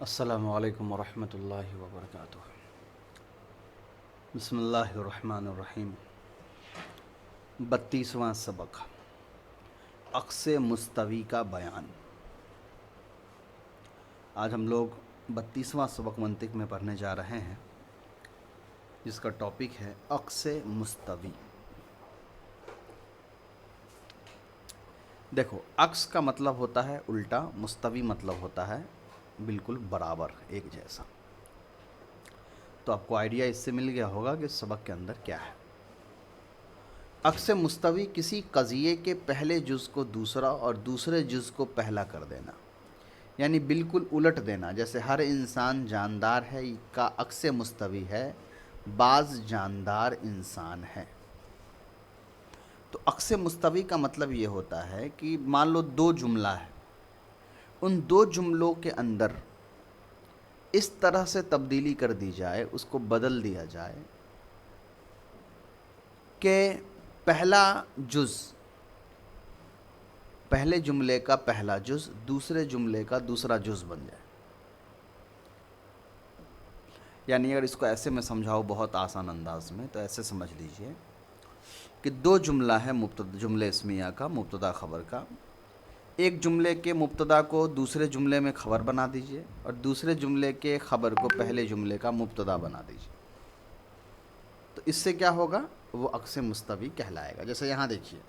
السلام علیکم ورحمۃ اللہ وبرکاتہ۔ بسم اللہ الرحمن الرحیم۔ 32واں سبق، عکس مستوی کا بیان۔ آج ہم لوگ 32واں سبق منطق میں پڑھنے جا رہے ہیں، جس کا ٹاپک ہے عکس مستوی۔ دیکھو، عکس کا مطلب ہوتا ہے الٹا، مستوی مطلب ہوتا ہے بالکل برابر، ایک جیسا۔ تو آپ کو آئیڈیا اس سے مل گیا ہوگا کہ سبق کے اندر کیا ہے۔ عکس مستوی کسی قضیے کے پہلے جز کو دوسرا اور دوسرے جز کو پہلا کر دینا، یعنی بالکل الٹ دینا۔ جیسے ہر انسان جاندار ہے کا عکس مستوی ہے بعض جاندار انسان ہے۔ تو عکس مستوی کا مطلب یہ ہوتا ہے کہ مان لو دو جملہ ہے، ان دو جملوں کے اندر اس طرح سے تبدیلی کر دی جائے، اس کو بدل دیا جائے کہ پہلا جز، پہلے جملے کا پہلا جز دوسرے جملے کا دوسرا جز بن جائے۔ یعنی اگر اس کو ایسے میں سمجھاؤ بہت آسان انداز میں، تو ایسے سمجھ لیجئے کہ دو جملہ ہے، جملے اسمیہ کا، مبتدا خبر کا۔ ایک جملے کے مبتدا کو دوسرے جملے میں خبر بنا دیجئے، اور دوسرے جملے کے خبر کو پہلے جملے کا مبتدا بنا دیجئے۔ تو اس سے کیا ہوگا؟ وہ عکس مستوی کہلائے گا۔ جیسے یہاں دیکھیے،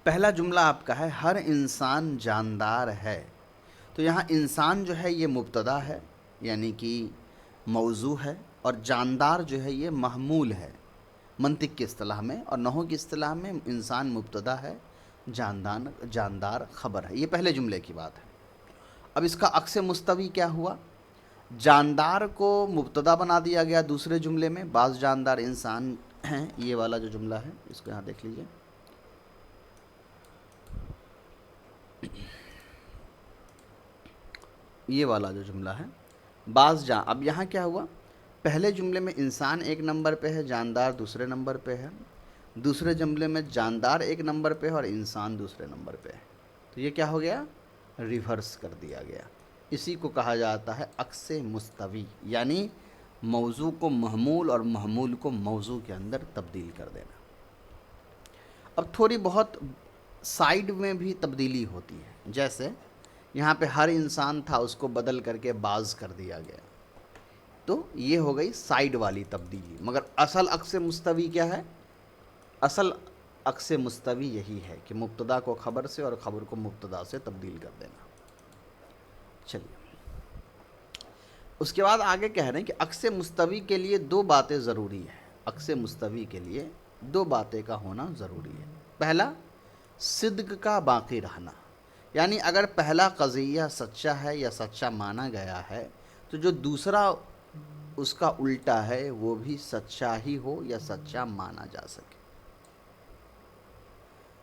پہلا جملہ آپ کا ہے ہر انسان جاندار ہے۔ تو یہاں انسان جو ہے یہ مبتدا ہے، یعنی کہ موضوع ہے، اور جاندار جو ہے یہ محمول ہے منطق کی اصطلاح میں، اور نحو کی اصطلاح میں انسان مبتدا ہے، جاندار خبر ہے۔ یہ پہلے جملے کی بات ہے۔ اب اس کا عکس مستوی کیا ہوا؟ جاندار کو مبتدا بنا دیا گیا دوسرے جملے میں، بعض جاندار انسان ہیں، یہ والا جو جملہ ہے اس کو یہاں دیکھ لیجئے۔ یہ والا جو جملہ ہے اب یہاں کیا ہوا؟ پہلے جملے میں انسان ایک نمبر پہ ہے، جاندار دوسرے نمبر پہ ہے۔ دوسرے جملے میں جاندار ایک نمبر پہ ہے اور انسان دوسرے نمبر پہ ہے۔ تو یہ کیا ہو گیا؟ ریورس کر دیا گیا۔ اسی کو کہا جاتا ہے عکس مستوی، یعنی موضوع کو محمول اور محمول کو موضوع کے اندر تبدیل کر دینا۔ اب تھوڑی بہت سائیڈ میں بھی تبدیلی ہوتی ہے، جیسے یہاں پہ ہر انسان تھا، اس کو بدل کر کے بعض کر دیا گیا، تو یہ ہو گئی سائیڈ والی تبدیلی۔ مگر اصل عکس مستوی کیا ہے؟ اصل عکس مستوی یہی ہے کہ مبتدا کو خبر سے اور خبر کو مبتدا سے تبدیل کر دینا۔ چلیے، اس کے بعد آگے کہہ رہے ہیں کہ عکس مستوی کے لیے دو باتیں ضروری ہیں۔ عکس مستوی کے لیے دو باتیں کا ہونا ضروری ہے۔ پہلا، صدق کا باقی رہنا، یعنی اگر پہلا قضیہ سچا ہے یا سچا مانا گیا ہے، تو جو دوسرا اس کا الٹا ہے وہ بھی سچا ہی ہو یا سچا مانا جا سکے۔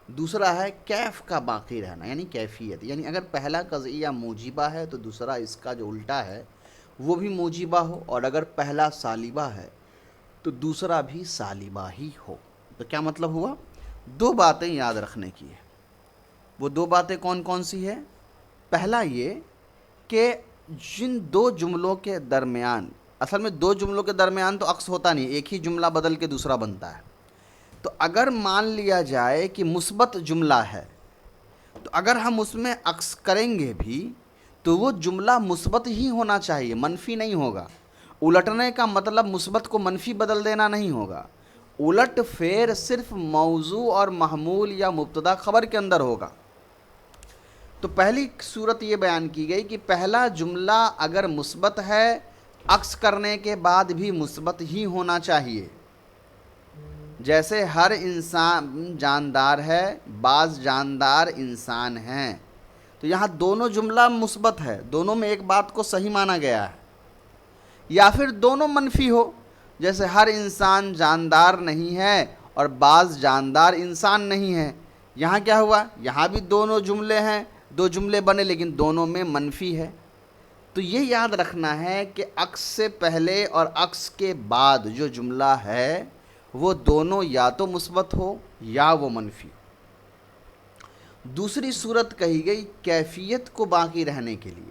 دوسرا ہے کیف کا باقی رہنا، یعنی کیفیت، یعنی اگر پہلا قضیہ موجبہ ہے تو دوسرا اس کا جو الٹا ہے وہ بھی موجبہ ہو، اور اگر پہلا سالبہ ہے تو دوسرا بھی سالبہ ہی ہو۔ تو کیا مطلب ہوا؟ دو باتیں یاد رکھنے کی ہے۔ وہ دو باتیں کون کون سی ہے؟ پہلا یہ کہ جن دو جملوں کے درمیان، اصل میں دو جملوں کے درمیان تو عکس ہوتا نہیں، ایک ہی جملہ بدل کے دوسرا بنتا ہے۔ تو اگر مان لیا جائے کہ مثبت جملہ ہے، تو اگر ہم اس میں عکس کریں گے بھی تو وہ جملہ مثبت ہی ہونا چاہیے، منفی نہیں ہوگا۔ الٹنے کا مطلب مثبت کو منفی بدل دینا نہیں ہوگا۔ الٹ پھیر صرف موضوع اور محمول یا مبتدا خبر کے اندر ہوگا۔ تو پہلی صورت یہ بیان کی گئی کہ پہلا جملہ اگر مثبت ہے، عکس کرنے کے بعد بھی مثبت ہی ہونا چاہیے۔ جیسے ہر انسان جاندار ہے، بعض جاندار انسان ہیں، تو یہاں دونوں جملہ مثبت ہے، دونوں میں ایک بات کو صحیح مانا گیا ہے۔ یا پھر دونوں منفی ہو، جیسے ہر انسان جاندار نہیں ہے اور بعض جاندار انسان نہیں ہے۔ یہاں کیا ہوا؟ یہاں بھی دونوں جملے ہیں، دو جملے بنے لیکن دونوں میں منفی ہے۔ تو یہ یاد رکھنا ہے کہ عکس سے پہلے اور عکس کے بعد جو جملہ ہے وہ دونوں یا تو مثبت ہو یا وہ منفی ہو۔ دوسری صورت کہی گئی کیفیت کو باقی رہنے کے لیے،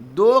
2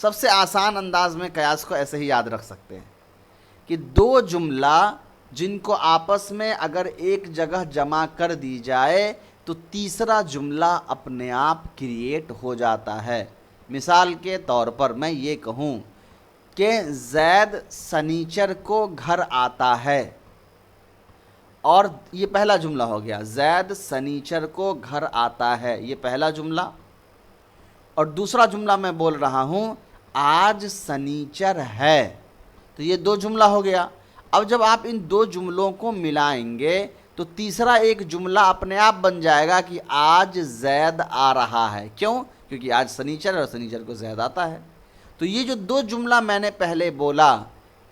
سب سے آسان انداز میں قیاس کو ایسے ہی یاد رکھ سکتے ہیں کہ دو جملہ جن کو آپس میں اگر ایک جگہ جمع کر دی جائے تو تیسرا جملہ اپنے آپ کریٹ ہو جاتا ہے۔ مثال کے طور پر میں یہ کہوں کہ زید سنیچر کو گھر آتا ہے، اور یہ پہلا جملہ ہو گیا، زید سنیچر کو گھر آتا ہے، یہ پہلا جملہ۔ اور دوسرا جملہ میں بول رہا ہوں آج سنیچر ہے، تو یہ دو جملہ ہو گیا۔ اب جب آپ ان دو جملوں کو ملائیں گے تو تیسرا ایک جملہ اپنے آپ بن جائے گا کہ آج زید آ رہا ہے۔ کیوں؟ کیونکہ آج سنیچر ہے اور سنیچر کو زید آتا ہے۔ تو یہ جو دو جملہ میں نے پہلے بولا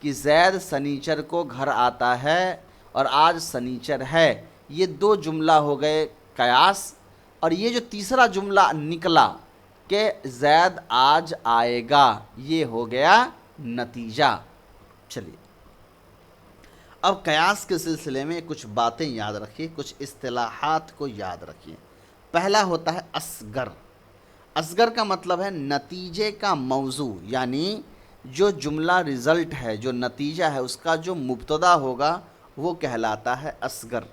کہ زید سنیچر کو گھر آتا ہے اور آج سنیچر ہے، یہ دو جملہ ہو گئے قیاس۔ اور یہ جو تیسرا جملہ نکلا کہ زید آج آئے گا، یہ ہو گیا نتیجہ۔ چلیے اب قیاس کے سلسلے میں کچھ باتیں یاد رکھیے، کچھ اصطلاحات کو یاد رکھیے۔ پہلا ہوتا ہے اصغر۔ اصغر کا مطلب ہے نتیجے کا موضوع، یعنی جو جملہ رزلٹ ہے، جو نتیجہ ہے، اس کا جو مبتدا ہوگا وہ کہلاتا ہے اصغر۔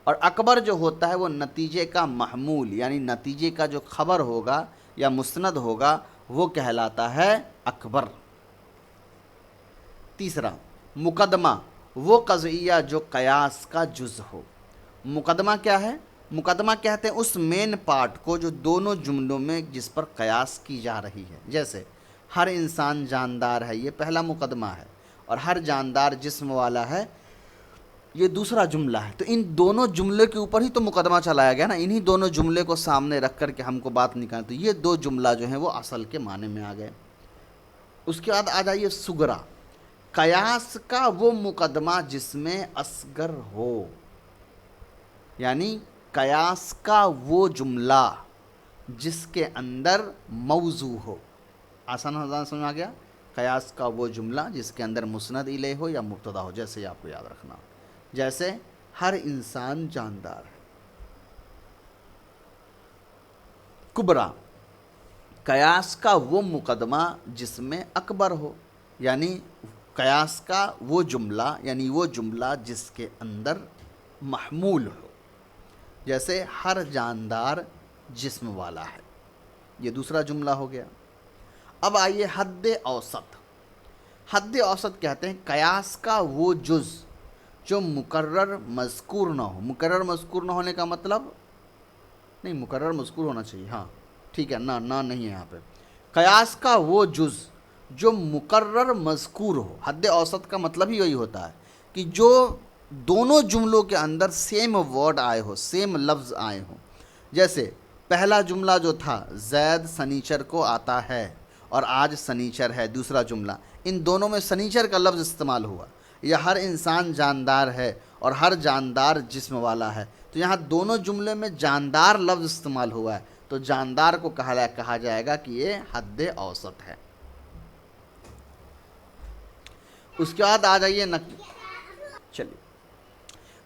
اور اکبر جو ہوتا ہے وہ نتیجے کا محمول، یعنی نتیجے کا جو خبر ہوگا یا مستند ہوگا وہ کہلاتا ہے اکبر۔ تیسرا مقدمہ، وہ قضیہ جو قیاس کا جز ہو۔ مقدمہ کیا ہے؟ مقدمہ کہتے ہیں اس مین پارٹ کو جو دونوں جملوں میں جس پر قیاس کی جا رہی ہے۔ جیسے ہر انسان جاندار ہے، یہ پہلا مقدمہ ہے، اور ہر جاندار جسم والا ہے، یہ دوسرا جملہ ہے۔ تو ان دونوں جملے کے اوپر ہی تو مقدمہ چلایا گیا نا، انہی دونوں جملے کو سامنے رکھ کر کے ہم کو بات نکالیں، تو یہ دو جملہ جو ہیں وہ اصل کے معنی میں آ گئے۔ اس کے بعد آ جائیے صغرا، قیاس کا وہ مقدمہ جس میں اصغر ہو، یعنی قیاس کا وہ جملہ جس کے اندر موضوع ہو۔ آسان سمجھ آ گیا؟ قیاس کا وہ جملہ جس کے اندر مسند الیہ ہو یا مبتدا ہو، جیسے آپ کو یاد رکھنا، جیسے ہر انسان جاندار ہے۔ کبرا، قیاس کا وہ مقدمہ جس میں اکبر ہو، یعنی قیاس کا وہ جملہ، یعنی وہ جملہ جس کے اندر محمول ہو، جیسے ہر جاندار جسم والا ہے، یہ دوسرا جملہ ہو گیا۔ اب آئیے حد اوسط۔ حد اوسط کہتے ہیں قیاس کا وہ جز جو مقرر مذکور نہ ہو۔ مقرر مذکور نہ ہونے کا مطلب نہیں، مقرر مذکور ہونا چاہیے، ہاں ٹھیک ہے، نہ نہیں ہے یہاں پہ۔ قیاس کا وہ جز جو مقرر مذکور ہو۔ حد اوسط کا مطلب ہی یہی ہوتا ہے کہ جو دونوں جملوں کے اندر سیم ورڈ آئے ہو، سیم لفظ آئے ہوں۔ جیسے پہلا جملہ جو تھا زید سنیچر کو آتا ہے اور آج سنیچر ہے، دوسرا جملہ، ان دونوں میں سنیچر کا لفظ استعمال ہوا، یا ہر انسان جاندار ہے اور ہر جاندار جسم والا ہے، تو یہاں دونوں جملے میں جاندار لفظ استعمال ہوا ہے، تو جاندار کو کہا جائے گا کہ یہ حد اوسط ہے۔ اس کے بعد آ جائیے چلیے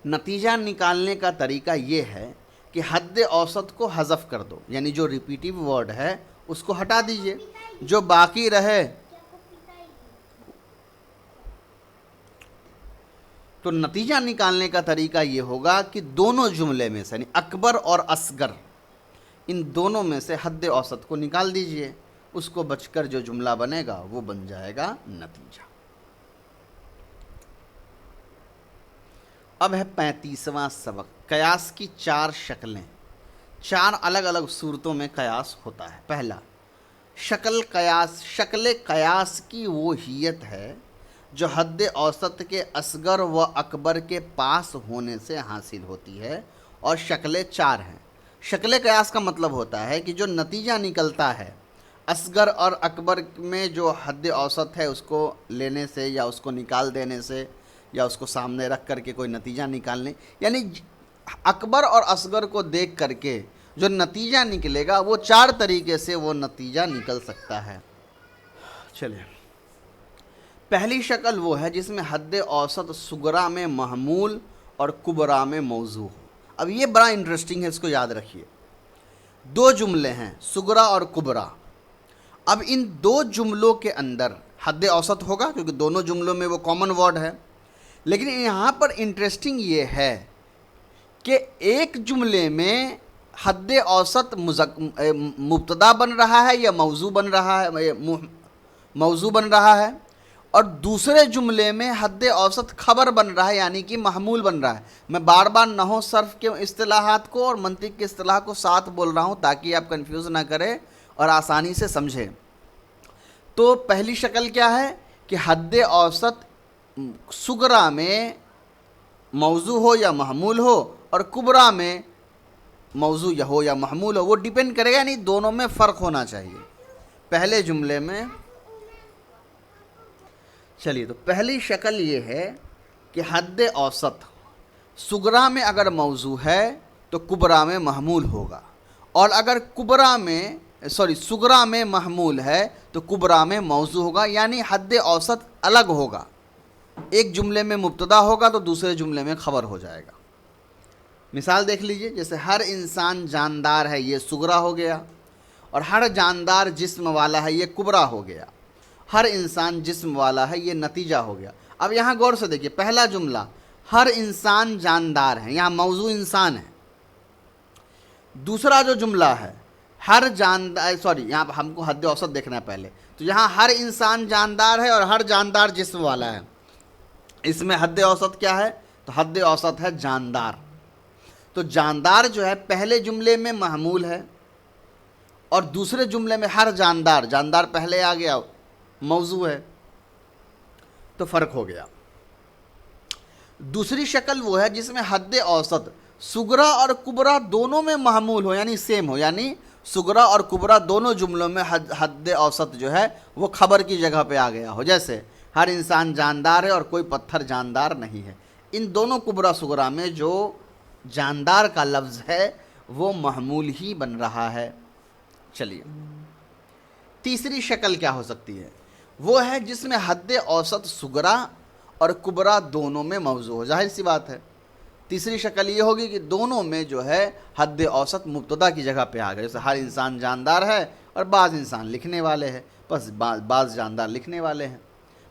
نتیجہ نکالنے کا طریقہ یہ ہے کہ حد اوسط کو حذف کر دو، یعنی جو ریپیٹیو ورڈ ہے اس کو ہٹا دیجئے، جو باقی رہے تو نتیجہ نکالنے کا طریقہ یہ ہوگا کہ دونوں جملے میں سے، یعنی اکبر اور اصغر، ان دونوں میں سے حد اوسط کو نکال دیجئے، اس کو بچ کر جو جملہ بنے گا وہ بن جائے گا نتیجہ۔ اب ہے 35واں سبق، قیاس کی 4 شکلیں۔ 4 الگ الگ صورتوں میں قیاس ہوتا ہے۔ پہلا شکل قیاس۔ شکل قیاس کی وہ حیت ہے جو حد اوسط کے اصغر و اکبر کے پاس ہونے سے حاصل ہوتی ہے، اور شکلیں 4 ہیں۔ شکل قیاس کا مطلب ہوتا ہے کہ جو نتیجہ نکلتا ہے اصغر اور اکبر میں جو حد اوسط ہے اس کو لینے سے یا اس کو نکال دینے سے یا اس کو سامنے رکھ کر کے کوئی نتیجہ نکالنے، یعنی اکبر اور اصغر کو دیکھ کر کے جو نتیجہ نکلے گا وہ 4 طریقے سے وہ نتیجہ نکل سکتا ہے۔ چلیے پہلی شکل وہ ہے جس میں حد اوسط صغرا میں محمول اور کبرا میں موضوع ہو۔ اب یہ بڑا انٹرسٹنگ ہے، اس کو یاد رکھیے۔ 2 جملے ہیں صغرا اور کبرا۔ اب ان دو جملوں کے اندر حد اوسط ہوگا کیونکہ دونوں جملوں میں وہ کامن ورڈ ہے، لیکن یہاں پر انٹرسٹنگ یہ ہے کہ ایک جملے میں حد اوسط مبتدا بن رہا ہے یا موضوع بن رہا ہے، موضوع بن رہا ہے، اور دوسرے جملے میں حد اوسط خبر بن رہا ہے یعنی کہ محمول بن رہا ہے۔ میں بار بار نحو صرف کے اصطلاحات کو اور منطق کے اصطلاح کو ساتھ بول رہا ہوں تاکہ آپ کنفیوز نہ کریں اور آسانی سے سمجھیں۔ تو پہلی شکل کیا ہے کہ حد اوسط صغریٰ میں موضوع ہو یا محمول ہو اور کبریٰ میں موضوع ہو یا محمول ہو، وہ ڈیپینڈ کرے گا، یعنی دونوں میں فرق ہونا چاہیے۔ پہلے جملے میں چلیے، تو پہلی شکل یہ ہے کہ حد اوسط صغریٰ میں اگر موضوع ہے تو کبریٰ میں محمول ہوگا، اور اگر صغریٰ میں محمول ہے تو کبریٰ میں موضوع ہوگا، یعنی حد اوسط الگ ہوگا۔ ایک جملے میں مبتدا ہوگا تو دوسرے جملے میں خبر ہو جائے گا۔ مثال دیکھ لیجئے، جیسے ہر انسان جاندار ہے، یہ صغریٰ ہو گیا، اور ہر جاندار جسم والا ہے، یہ کبریٰ ہو گیا۔ ہر انسان جسم والا ہے، یہ نتیجہ ہو گیا۔ اب یہاں غور سے دیکھیے، پہلا جملہ ہر انسان جاندار ہے، یہاں موضوع انسان ہے۔ دوسرا جو جملہ ہے ہر جاندار، یہاں ہم کو حد اوسط دیکھنا ہے پہلے، تو یہاں ہر انسان جاندار ہے اور ہر جاندار جسم والا ہے، اس میں حد اوسط کیا ہے؟ تو حد اوسط ہے جاندار۔ تو جاندار جو ہے پہلے جملے میں محمول ہے اور دوسرے جملے میں ہر جاندار پہلے آ گیا، موضوع ہے، تو فرق ہو گیا۔ دوسری شکل وہ ہے جس میں حد اوسط صغریٰ اور کبریٰ دونوں میں محمول ہو، یعنی سیم ہو، یعنی صغریٰ اور کبریٰ دونوں جملوں میں حد اوسط جو ہے وہ خبر کی جگہ پہ آ گیا ہو، جیسے ہر انسان جاندار ہے اور کوئی پتھر جاندار نہیں ہے۔ ان دونوں کبریٰ صغریٰ میں جو جاندار کا لفظ ہے وہ محمول ہی بن رہا ہے۔ چلیے، تیسری شکل کیا ہو سکتی ہے؟ وہ ہے جس میں حد اوسط صغریٰ اور کبریٰ دونوں میں موضوع ہو۔ ظاہر سی بات ہے، تیسری شکل یہ ہوگی کہ دونوں میں جو ہے حد اوسط مبتدا کی جگہ پہ آ گئے، جیسے ہر انسان جاندار ہے اور بعض انسان لکھنے والے ہیں، بس بعض جاندار لکھنے والے ہیں۔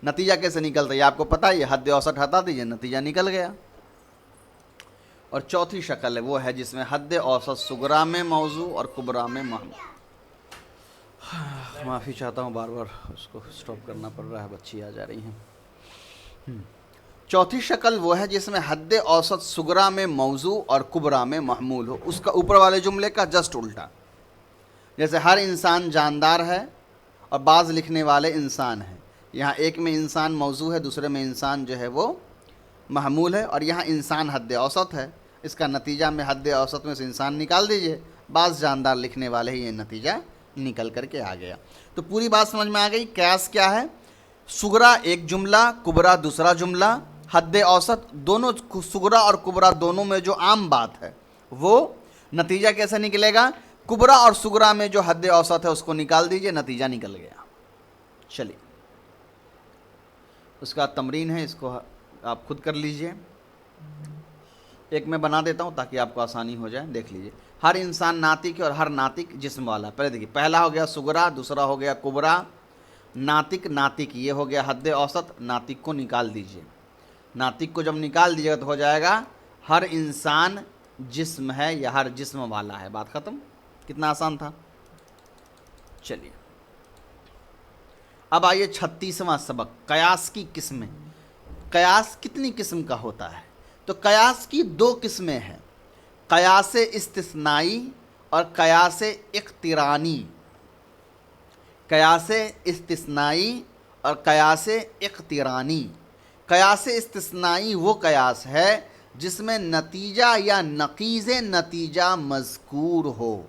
نتیجہ کیسے نکلتا ہے یہ آپ کو پتہ ہی ہے، حد اوسط ہٹا دیجیے، نتیجہ نکل گیا۔ اور چوتھی شکل ہے وہ ہے جس میں حد اوسط صغریٰ میں موضوع اور کبریٰ میں محمول۔ معافی چاہتا ہوں، بار بار اس کو سٹاپ کرنا پڑ رہا ہے، بچی آ جا رہی ہیں۔ چوتھی شکل وہ ہے جس میں حد اوسط صغریٰ میں موضوع اور کبریٰ میں محمول ہو، اس کا اوپر والے جملے کا جسٹ الٹا، جیسے ہر انسان جاندار ہے اور بعض لکھنے والے انسان ہیں۔ یہاں ایک میں انسان موضوع ہے، دوسرے میں انسان جو ہے وہ محمول ہے، اور یہاں انسان حد اوسط ہے، اس کا نتیجہ میں حد اوسط میں سے انسان نکال دیجئے، بعض جاندار لکھنے والے ہی، یہ نتیجہ نکل کر کے آ گیا۔ تو پوری بات سمجھ میں آ گئی، قیاس کیا ہے؟ صغریٰ ایک جملہ، کبریٰ دوسرا جملہ، حد اوسط دونوں، صغریٰ اور کبریٰ دونوں میں جو عام بات ہے وہ نتیجہ کیسے نکلے گا؟ کبریٰ اور صغریٰ میں جو حد اوسط ہے اس کو نکال دیجئے، نتیجہ نکل گیا۔ چلیے، اس کا تمرین ہے، اس کو آپ خود کر لیجئے، ایک میں بنا دیتا ہوں تاکہ آپ کو آسانی ہو جائے۔ دیکھ لیجئے، ہر انسان ناطق ہے اور ہر ناطق جسم والا۔ پہلے دیکھیے، پہلا ہو گیا صغریٰ، دوسرا ہو گیا کبریٰ، ناطق یہ ہو گیا حد اوسط، ناطق کو نکال دیجئے۔ ناطق کو جب نکال دیجئے گا تو ہو جائے گا ہر انسان جسم ہے یا ہر جسم والا ہے، بات ختم۔ کتنا آسان تھا۔ چلیے، اب آئیے 36واں سبق، قیاس کی قسمیں۔ قیاس کتنی قسم کا ہوتا ہے؟ تو قیاس کی دو قسمیں ہیں، قیاس استثنائی اور قیاس اقترانی۔ قیاس استثنائی اور قیاس اقترانی۔ قیاس استثنائی وہ قیاس ہے جس میں نتیجہ یا نقیض نتیجہ مذکور ہو،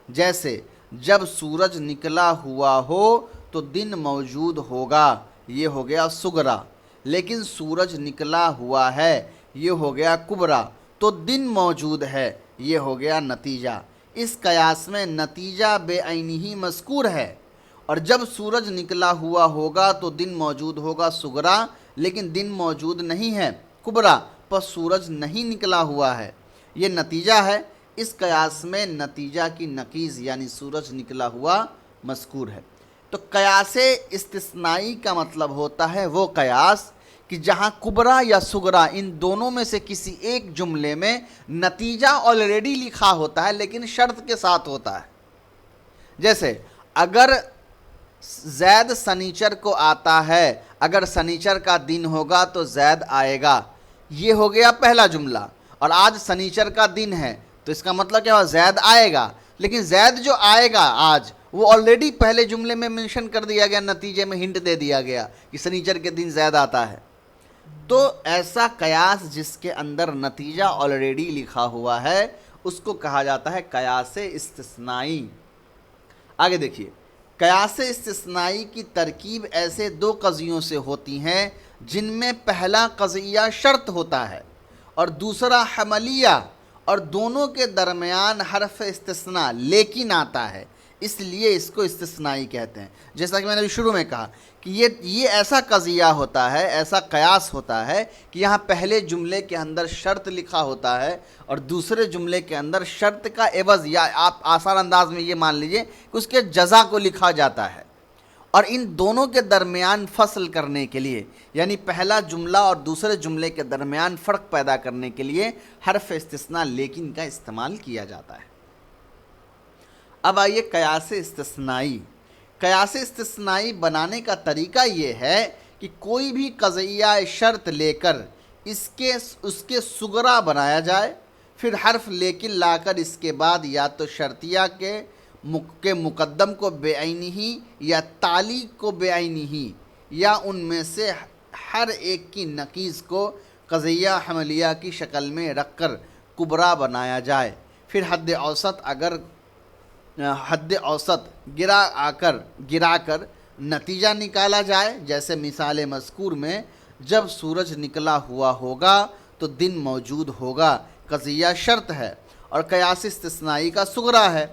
جیسے جب سورج نکلا ہوا ہو تو دن موجود ہوگا، یہ ہو گیا صغریٰ، لیکن سورج نکلا ہوا ہے، یہ ہو گیا کبریٰ، تو دن موجود ہے، یہ ہو گیا نتیجہ۔ اس قیاس میں نتیجہ بے عینی مذکور ہے، اور جب سورج نکلا ہوا ہوگا تو دن موجود ہوگا صغریٰ، لیکن دن موجود نہیں ہے کبریٰ، پس سورج نہیں نکلا ہوا ہے، یہ نتیجہ ہے۔ اس قیاس میں نتیجہ کی نقیض یعنی سورج نکلا ہوا مذکور ہے۔ تو قیاس استثنائی کا مطلب ہوتا ہے وہ قیاس کہ جہاں کبرا یا صغرا ان دونوں میں سے کسی ایک جملے میں نتیجہ آلریڈی لکھا ہوتا ہے لیکن شرط کے ساتھ ہوتا ہے. جیسے اگر زید سنیچر کو آتا ہے، اگر سنیچر کا دن ہوگا تو زید آئے گا، یہ ہو گیا پہلا جملہ. اور آج سنیچر کا دن ہے تو اس کا مطلب کیا ہوا؟ زید آئے گا. لیکن زید جو آئے گا آج وہ آلریڈی پہلے جملے میں منشن کر دیا گیا، نتیجے میں ہنٹ دے دیا گیا کہ سنیچر کے دن زید آتا ہے. تو ایسا قیاس جس کے اندر نتیجہ آلریڈی لکھا ہوا ہے اس کو کہا جاتا ہے قیاس استثنائی. آگے دیکھیے، قیاس استثنائی کی ترکیب ایسے دو قضیوں سے ہوتی ہیں جن میں پہلا قضیہ شرط ہوتا ہے اور دوسرا حملیہ، اور دونوں کے درمیان حرف استثناء لیکن آتا ہے، اس لیے اس کو استثنائی کہتے ہیں. جیسا کہ میں نے ابھی شروع میں کہا کہ یہ ایسا قضیہ ہوتا ہے، ایسا قیاس ہوتا ہے کہ یہاں پہلے جملے کے اندر شرط لکھا ہوتا ہے اور دوسرے جملے کے اندر شرط کا عوض، یا آپ آسان انداز میں یہ مان لیجئے کہ اس کے جزا کو لکھا جاتا ہے. اور ان دونوں کے درمیان فصل کرنے کے لیے، یعنی پہلا جملہ اور دوسرے جملے کے درمیان فرق پیدا کرنے کے لیے حرف استثناء لیکن کا استعمال کیا جاتا ہے. اب آئیے قیاس استثنائی. قیاس استثنائی بنانے کا طریقہ یہ ہے کہ کوئی بھی قضیہ شرط لے کر اس کے صغرا بنایا جائے، پھر حرف لیکن لا کر اس کے بعد یا تو شرطیہ کے مقدم کو بے عینی ہی یا تعلیق کو بے عینی ہی یا ان میں سے ہر ایک کی نقیض کو قضیہ حملیہ کی شکل میں رکھ کر کبرا بنایا جائے. پھر حد اوسط گرا کر نتیجہ نکالا جائے. جیسے مثال مذکور میں جب سورج نکلا ہوا ہوگا تو دن موجود ہوگا، قضیہ شرط ہے اور قیاس استثنائی کا صغرا ہے،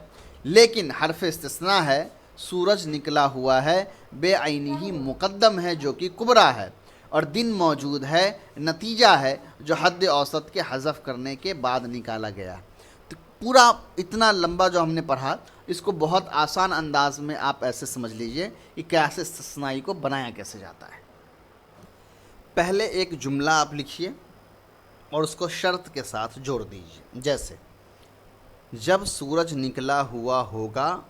لیکن حرف استثناء ہے، سورج نکلا ہوا ہے، بے عینی ہی مقدم ہے جو کہ کبرا ہے، اور دن موجود ہے، نتیجہ ہے جو حد اوسط کے حذف کرنے کے بعد نکالا گیا. تو پورا اتنا لمبا جو ہم نے پڑھا اس کو بہت آسان انداز میں آپ ایسے سمجھ لیجئے کہ قیاس استثنائی کو بنایا کیسے جاتا ہے. پہلے ایک جملہ آپ لکھیے اور اس کو شرط کے ساتھ جوڑ دیجئے. جیسے جب سورج نکلا ہوا ہوگا،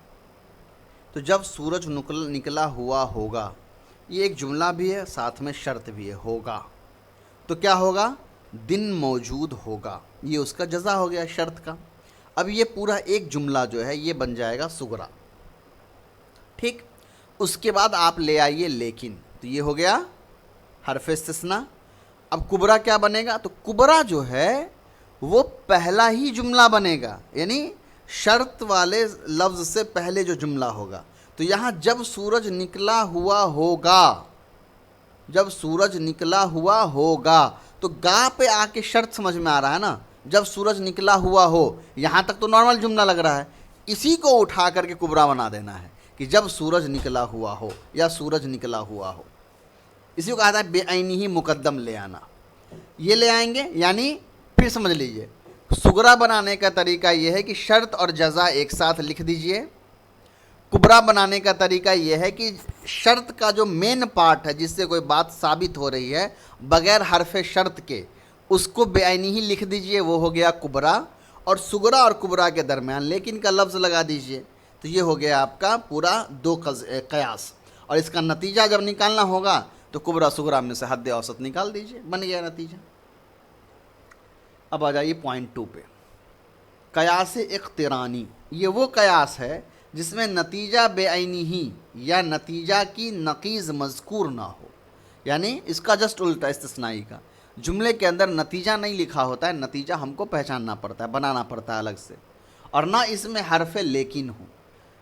تو جب سورج نکلا ہوا ہوگا، یہ ایک جملہ بھی ہے ساتھ میں شرط بھی ہے، ہوگا تو کیا ہوگا؟ دن موجود ہوگا، یہ اس کا جزا ہو گیا شرط کا. اب یہ پورا ایک جملہ جو ہے یہ بن جائے گا صغرا. ٹھیک، اس کے بعد آپ لے آئیے لیکن، تو یہ ہو گیا حرف استثناء. اب کبرا کیا بنے گا؟ تو کبرا جو ہے وہ پہلا ہی جملہ بنے گا، یعنی شرط والے لفظ سے پہلے جو جملہ ہوگا. تو یہاں جب سورج نکلا ہوا ہوگا، جب سورج نکلا ہوا ہوگا، تو گا پہ آ کے شرط سمجھ میں آ رہا ہے نا. جب سورج نکلا ہوا ہو، یہاں تک تو نارمل جملہ لگ رہا ہے، اسی کو اٹھا کر کے کبرا بنا دینا ہے کہ جب سورج نکلا ہوا ہو یا سورج نکلا ہوا ہو. اسی کو کہا جاتا ہے بے عینی ہی مقدم لے آنا. یہ لے آئیں گے، یعنی پھر سمجھ لیجئے صغرا بنانے کا طریقہ یہ ہے کہ شرط اور جزا ایک ساتھ لکھ دیجئے. کبرا بنانے کا طریقہ یہ ہے کہ شرط کا جو مین پارٹ ہے جس سے کوئی بات ثابت ہو رہی ہے بغیر حرف شرط کے، اس کو بے عینی ہی لکھ دیجئے، وہ ہو گیا کبرا. اور صغرا اور کبرا کے درمیان لیکن کا لفظ لگا دیجئے، تو یہ ہو گیا آپ کا پورا دو قیاس. اور اس کا نتیجہ جب نکالنا ہوگا تو کبرا صغرا میں سے حد اوسط نکال دیجئے، بن گیا نتیجہ. اب آ جائیے پوائنٹ 2 پہ. قیاس اقترانی، یہ وہ قیاس ہے جس میں نتیجہ بے عینی ہی یا نتیجہ کی نقیض مذکور نہ ہو. یعنی اس کا جسٹ الٹا استثنائی کا، جملے کے اندر نتیجہ نہیں لکھا ہوتا ہے، نتیجہ ہم کو پہچاننا پڑتا ہے، بنانا پڑتا ہے الگ سے، اور نہ اس میں حرف لیکن ہو.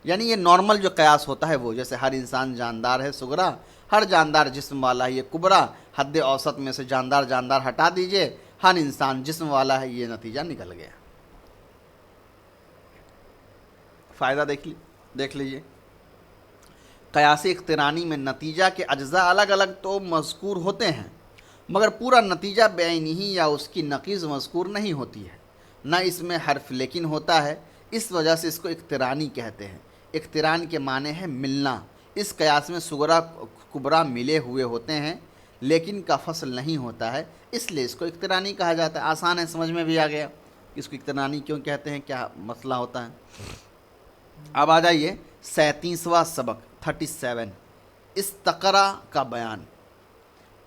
یعنی یہ نارمل جو قیاس ہوتا ہے وہ، جیسے ہر انسان جاندار ہے صغرا، ہر جاندار جسم والا ہے یہ کبرا، حد اوسط میں سے جاندار ہٹا دیجئے، ہر انسان جسم والا ہے، یہ نتیجہ نکل گیا. فائدہ دیکھ لیجئے. قیاس اقترانی میں نتیجہ کے اجزاء الگ الگ تو مذکور ہوتے ہیں مگر پورا نتیجہ بے عینی ہی یا اس کی نقیض مذکور نہیں ہوتی ہے، نہ اس میں حرف لیکن ہوتا ہے. اس وجہ سے اس کو اقترانی کہتے ہیں. اقتران کے معنی ہے ملنا، اس قیاس میں صغرا کبرا ملے ہوئے ہوتے ہیں لیکن کا فصل نہیں ہوتا ہے، اس لیے اس کو اقترانی کہا جاتا ہے۔ آسان ہے، سمجھ میں بھی آ گیا اس کو اقترانی کیوں کہتے ہیں، کیا مسئلہ ہوتا ہے۔ اب آ جائیے 37واں سبق 37، استقرا کا بیان۔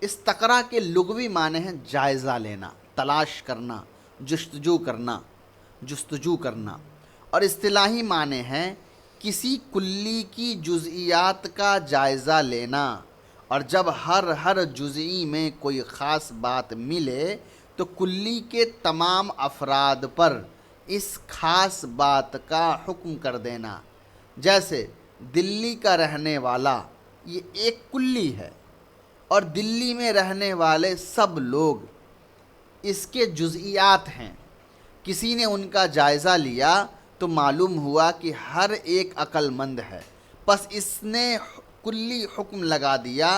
استقرا کے لغوی معنی ہیں جائزہ لینا، تلاش کرنا، جستجو کرنا، اور اصطلاحی معنی ہیں کسی کلی کی جزئیات کا جائزہ لینا، اور جب ہر جزئی میں کوئی خاص بات ملے تو کلی کے تمام افراد پر اس خاص بات کا حکم کر دینا۔ جیسے دلی کا رہنے والا، یہ ایک کلی ہے، اور دلی میں رہنے والے سب لوگ اس کے جزئیات ہیں۔ کسی نے ان کا جائزہ لیا تو معلوم ہوا کہ ہر ایک عقل مند ہے، پس اس نے کلی حکم لگا دیا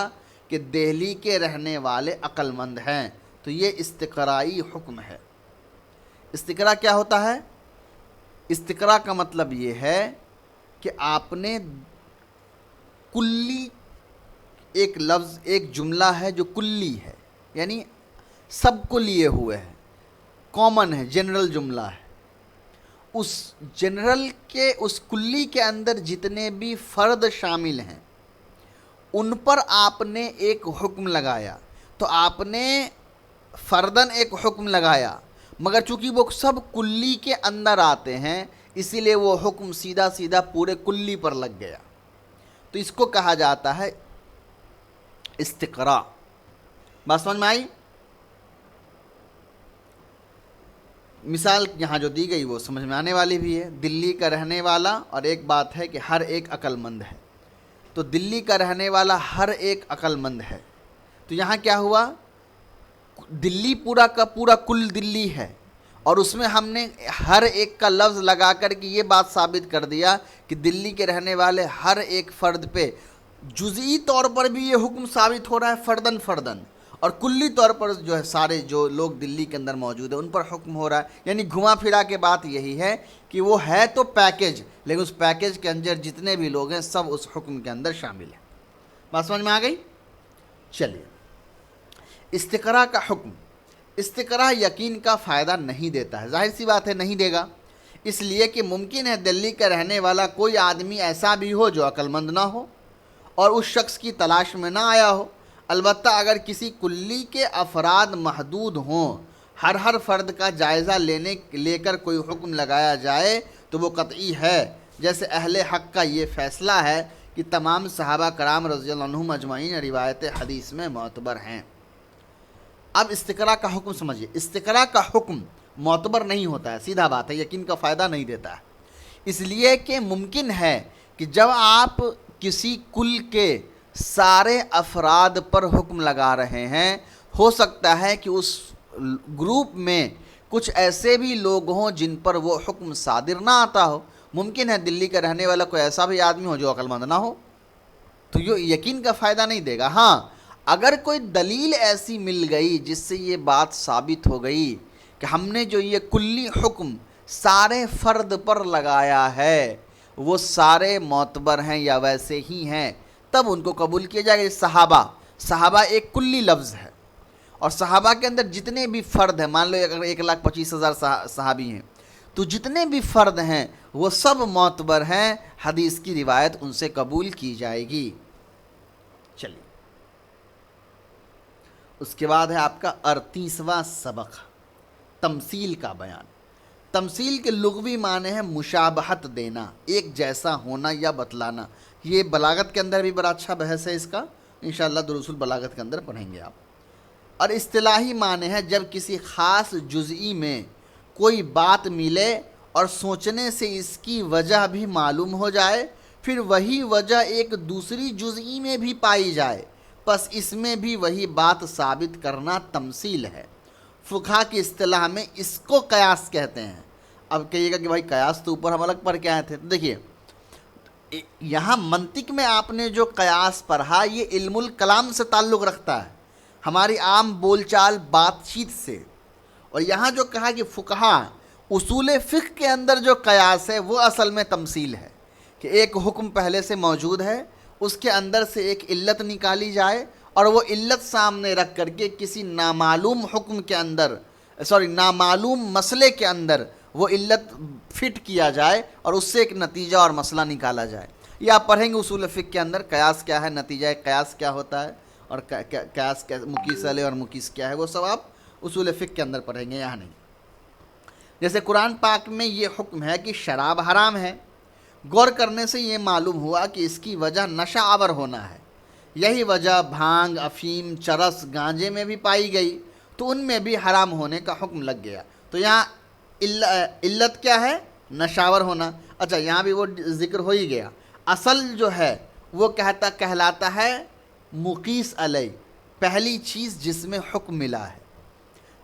کہ دہلی کے رہنے والے عقل مند ہیں، تو یہ استقرائی حکم ہے۔ استقرا کیا ہوتا ہے؟ استقرا کا مطلب یہ ہے کہ آپ نے کلی، ایک لفظ، ایک جملہ ہے جو کلی ہے، یعنی سب کو لیے ہوئے ہے، کامن ہے، جنرل جملہ ہے۔ اس جنرل کے، اس کلی کے اندر جتنے بھی فرد شامل ہیں ان پر آپ نے ایک حکم لگایا، تو آپ نے فردن ایک حکم لگایا، مگر چونکہ وہ سب کلی کے اندر آتے ہیں اسی لیے وہ حکم سیدھا سیدھا پورے کلی پر لگ گیا، تو اس کو کہا جاتا ہے استقرا۔ بات سمجھ میں آئی؟ مثال یہاں جو دی گئی وہ سمجھ میں آنے والی بھی ہے۔ دلی کا رہنے والا، اور ایک بات ہے کہ ہر ایک عقل مند ہے، تو دلی کا رہنے والا ہر ایک عقل مند ہے، تو یہاں کیا ہوا؟ دلی پورا کا پورا کل دلی ہے، اور اس میں ہم نے ہر ایک کا لفظ لگا کر کے یہ بات ثابت کر دیا کہ دلی کے رہنے والے ہر ایک فرد پہ جزئی طور پر بھی یہ حکم ثابت ہو رہا ہے، فردن، اور کلی طور پر جو ہے سارے جو لوگ دلی کے اندر موجود ہیں ان پر حکم ہو رہا ہے۔ یعنی گھما پھرا کے بات یہی ہے کہ وہ ہے تو پیکج، لیکن اس پیکج کے اندر جتنے بھی لوگ ہیں سب اس حکم کے اندر شامل ہیں۔ بات سمجھ میں آ گئی؟ چلیے، استقرا کا حکم۔ استقرا یقین کا فائدہ نہیں دیتا ہے، ظاہر سی بات ہے نہیں دے گا، اس لیے کہ ممکن ہے دلی کا رہنے والا کوئی آدمی ایسا بھی ہو جو عقل مند نہ ہو اور اس شخص کی تلاش میں نہ آیا ہو۔ البتہ اگر کسی کلی کے افراد محدود ہوں، ہر فرد کا جائزہ لے کر کوئی حکم لگایا جائے تو وہ قطعی ہے، جیسے اہل حق کا یہ فیصلہ ہے کہ تمام صحابہ کرام رضی اللہ عنہم اجمعین روایت حدیث میں معتبر ہیں۔ اب استقرا کا حکم سمجھیے۔ استقرا کا حکم معتبر نہیں ہوتا ہے، سیدھا بات ہے، یقین کا فائدہ نہیں دیتا ہے، اس لیے کہ ممکن ہے کہ جب آپ کسی کل کے سارے افراد پر حکم لگا رہے ہیں، ہو سکتا ہے کہ اس گروپ میں کچھ ایسے بھی لوگ ہوں جن پر وہ حکم صادر نہ آتا ہو۔ ممکن ہے دلی کا رہنے والا کوئی ایسا بھی آدمی ہو جو عقل مند نہ ہو، تو یہ یقین کا فائدہ نہیں دے گا۔ ہاں، اگر کوئی دلیل ایسی مل گئی جس سے یہ بات ثابت ہو گئی کہ ہم نے جو یہ کلی حکم سارے فرد پر لگایا ہے وہ سارے معتبر ہیں یا ویسے ہی ہیں، تب ان کو قبول کیا جائے گا۔ صحابہ ایک کلی لفظ ہے، اور صحابہ کے اندر جتنے بھی فرد ہیں، مان لو اگر 1,25,000 صحابی ہیں تو جتنے بھی فرد ہیں وہ سب معتبر ہیں، حدیث کی روایت ان سے قبول کی جائے گی۔ چلیے، اس کے بعد ہے آپ کا 38واں سبق، تمثیل کا بیان۔ تمثیل کے لغوی معنی ہے مشابہت دینا، ایک جیسا ہونا یا بتلانا۔ یہ بلاغت کے اندر بھی بڑا اچھا بحث ہے اس کا، انشاءاللہ دروس البلاغت کے اندر پڑھیں گے آپ۔ اور اصطلاحی معنی ہے جب کسی خاص جزئی میں کوئی بات ملے اور سوچنے سے اس کی وجہ بھی معلوم ہو جائے، پھر وہی وجہ ایک دوسری جزئی میں بھی پائی جائے، پس اس میں بھی وہی بات ثابت کرنا تمثیل ہے۔ فقہا کی اصطلاح میں اس کو قیاس کہتے ہیں۔ اب کہیے گا کہ بھائی قیاس تو اوپر ہم الگ پڑھ کے آئے تھے، تو دیکھیے یہاں منطق میں آپ نے جو قیاس پڑھا یہ علم الکلام سے تعلق رکھتا ہے، ہماری عام بول چال بات چیت سے، اور یہاں جو کہا کہ فقہا اصول فقہ کے اندر جو قیاس ہے وہ اصل میں تمثیل ہے، کہ ایک حکم پہلے سے موجود ہے اس کے اندر سے ایک علت نکالی جائے اور وہ علت سامنے رکھ کر کے کسی نامعلوم حکم کے اندر نامعلوم مسئلے کے اندر وہ علت فٹ کیا جائے اور اس سے ایک نتیجہ اور مسئلہ نکالا جائے. یہ آپ پڑھیں گے اصول فقہ کے اندر، قیاس کیا ہے، نتیجہ قیاس کیا ہوتا ہے، اور قیاس کیا، مقیس علیہ اور مقیس کیا ہے، وہ سب آپ اصول فقہ کے اندر پڑھیں گے، یہاں نہیں. جیسے قرآن پاک میں یہ حکم ہے کہ شراب حرام ہے، غور کرنے سے یہ معلوم ہوا کہ اس کی وجہ نشہ آور ہونا ہے. یہی وجہ بھانگ، افیم، چرس، گانجے میں بھی پائی گئی تو ان میں بھی حرام ہونے کا حکم لگ گیا. تو یہاں علت کیا ہے؟ نشاور ہونا. اچھا، یہاں بھی وہ ذکر ہو ہی گیا. اصل جو ہے وہ کہلاتا ہے مقیس علیہ، پہلی چیز جس میں حکم ملا ہے.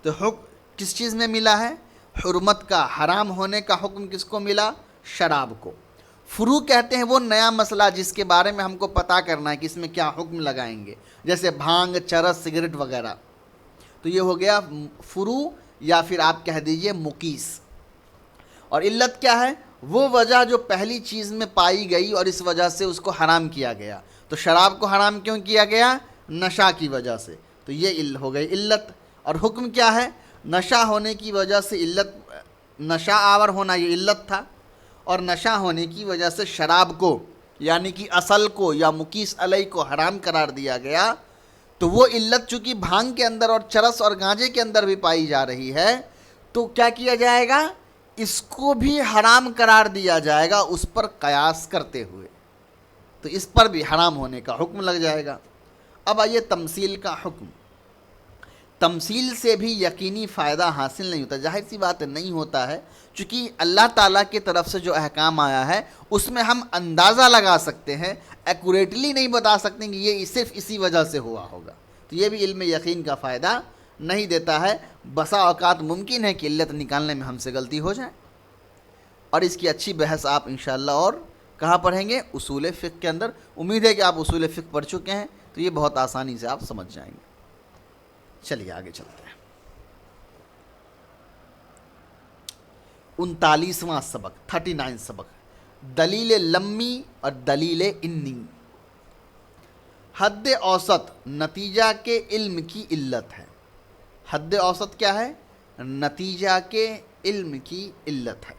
تو حکم کس چیز میں ملا ہے؟ حرمت کا، حرام ہونے کا حکم کس کو ملا؟ شراب کو. فروع کہتے ہیں وہ نیا مسئلہ جس کے بارے میں ہم کو پتہ کرنا ہے کہ اس میں کیا حکم لگائیں گے، جیسے بھانگ، چرس، سگریٹ وغیرہ. تو یہ ہو گیا فروع، یا پھر آپ کہہ دیجئے مقیس. اور علت کیا ہے؟ وہ وجہ جو پہلی چیز میں پائی گئی اور اس وجہ سے اس کو حرام کیا گیا. تو شراب کو حرام کیوں کیا گیا؟ نشہ کی وجہ سے. تو یہ ہو گئی علت. اور حکم کیا ہے؟ نشہ ہونے کی وجہ سے علت، نشہ آور ہونا یہ علت تھا، اور نشہ ہونے کی وجہ سے شراب کو یعنی کہ اصل کو یا مقیس علیہ کو حرام قرار دیا گیا. تو وہ علت چونکہ بھانگ کے اندر اور چرس اور گانجے کے اندر بھی پائی جا رہی ہے، تو کیا کیا جائے گا؟ اس کو بھی حرام قرار دیا جائے گا اس پر قیاس کرتے ہوئے. تو اس پر بھی حرام ہونے کا حکم لگ جائے گا. اب آئیے تمثیل کا حکم. تمثیل سے بھی یقینی فائدہ حاصل نہیں ہوتا، ظاہر سی بات نہیں ہوتا ہے، چونکہ اللہ تعالیٰ کی طرف سے جو احکام آیا ہے اس میں ہم اندازہ لگا سکتے ہیں، ایکوریٹلی نہیں بتا سکتے کہ یہ صرف اسی وجہ سے ہوا ہوگا. تو یہ بھی علم یقین کا فائدہ نہیں دیتا ہے. بسا اوقات ممکن ہے کہ علت نکالنے میں ہم سے غلطی ہو جائے. اور اس کی اچھی بحث آپ انشاءاللہ اور کہاں پڑھیں گے؟ اصول فقہ کے اندر. امید ہے کہ آپ اصول فقہ پڑھ چکے ہیں تو یہ بہت آسانی سے آپ سمجھ جائیں گے. چلیے آگے چلتے ہیں. 39واں سبق، 39 سبق، دلیل لمی اور دلیل انی. حد اوسط نتیجہ کے علم کی علت ہے. حد اوسط کیا ہے؟ نتیجہ کے علم کی علت ہے.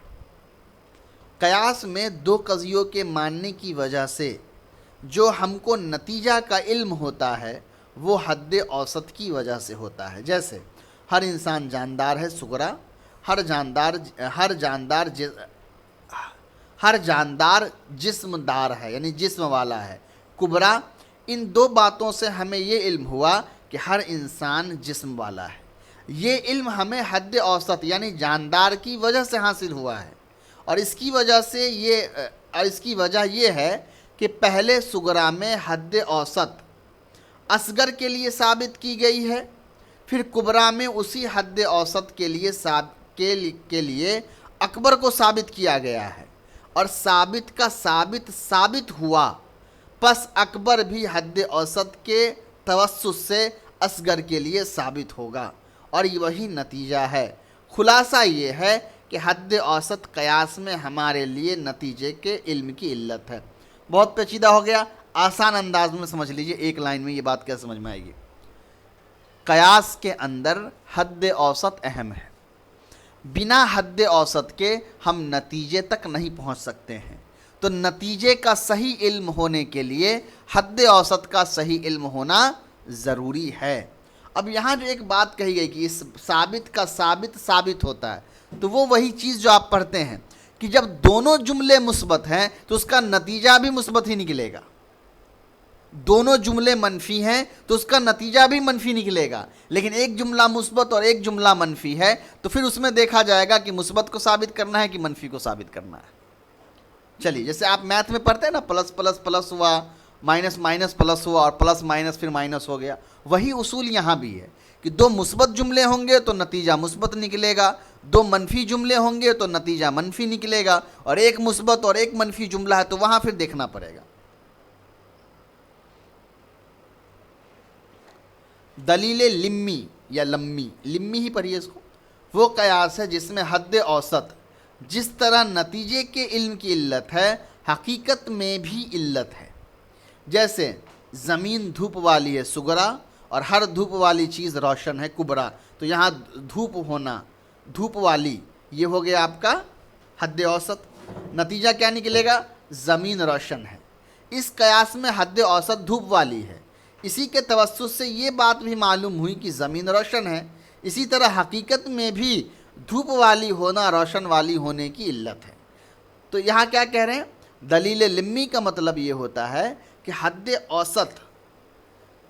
قیاس میں دو قضیوں کے ماننے کی وجہ سے جو ہم کو نتیجہ کا علم ہوتا ہے وہ حد اوسط کی وجہ سے ہوتا ہے. جیسے ہر انسان جاندار ہے، صغرا، ہر جاندار جسم دار ہے یعنی جسم والا ہے، کبرا. ان دو باتوں سے ہمیں یہ علم ہوا کہ ہر انسان جسم والا ہے. یہ علم ہمیں حد اوسط یعنی جاندار کی وجہ سے حاصل ہوا ہے. اور اس کی وجہ یہ ہے کہ پہلے صغرا میں حد اوسط اصغر کے لیے ثابت کی گئی ہے، پھر کبرا میں اسی حد اوسط کے لیے اکبر کو ثابت کیا گیا ہے. اور ثابت کا ثابت ہوا، پس اکبر بھی حد اوسط کے توسط سے اصغر کے لیے ثابت ہوگا. اور وہی نتیجہ ہے. خلاصہ یہ ہے کہ حد اوسط قیاس میں ہمارے لیے نتیجے کے علم کی علت ہے. بہت پیچیدہ ہو گیا، آسان انداز میں سمجھ لیجئے. ایک لائن میں یہ بات کیا سمجھ میں آئے گی؟ قیاس کے اندر حد اوسط اہم ہے. بنا حد اوسط کے ہم نتیجے تک نہیں پہنچ سکتے ہیں. تو نتیجے کا صحیح علم ہونے کے لیے حد اوسط کا صحیح علم ہونا ضروری ہے. اب یہاں جو ایک بات کہی گئی کہ اس ثابت کا ثابت ہوتا ہے، تو وہ وہی چیز جو آپ پڑھتے ہیں کہ جب دونوں جملے مثبت ہیں تو اس کا نتیجہ بھی مثبت ہی نکلے گا. دونوں جملے منفی ہیں تو اس کا نتیجہ بھی منفی نکلے گا. لیکن ایک جملہ مثبت اور ایک جملہ منفی ہے تو پھر اس میں دیکھا جائے گا کہ مثبت کو ثابت کرنا ہے کہ منفی کو ثابت کرنا ہے. چلیے، جیسے آپ میتھ میں پڑھتے ہیں نا، پلس پلس پلس ہوا، مائنس مائنس پلس ہوا، اور پلس مائنس پھر مائنس ہو گیا. وہی اصول یہاں بھی ہے کہ دو مثبت جملے ہوں گے تو نتیجہ مثبت نکلے گا، دو منفی جملے ہوں گے تو نتیجہ منفی نکلے گا، اور ایک مثبت اور ایک منفی جملہ ہے تو وہاں پھر دیکھنا پڑے گا. دلیل لمی یا لمی ہی پڑھیے اس کو. وہ قیاس ہے جس میں حد اوسط جس طرح نتیجے کے علم کی علت ہے، حقیقت میں بھی علت ہے. جیسے زمین دھوپ والی ہے صغرا اور ہر دھوپ والی چیز روشن ہے کبرا، تو یہاں دھوپ ہونا، دھوپ والی، یہ ہو گیا آپ کا حد اوسط۔ نتیجہ کیا نکلے گا؟ زمین روشن ہے۔ اس قیاس میں حد اوسط دھوپ والی ہے، اسی کے توسط سے یہ بات بھی معلوم ہوئی کہ زمین روشن ہے۔ اسی طرح حقیقت میں بھی دھوپ والی ہونا روشن والی ہونے کی علت ہے۔ تو یہاں کیا کہہ رہے ہیں؟ دلیل لمی کا مطلب یہ ہوتا ہے کہ حد اوسط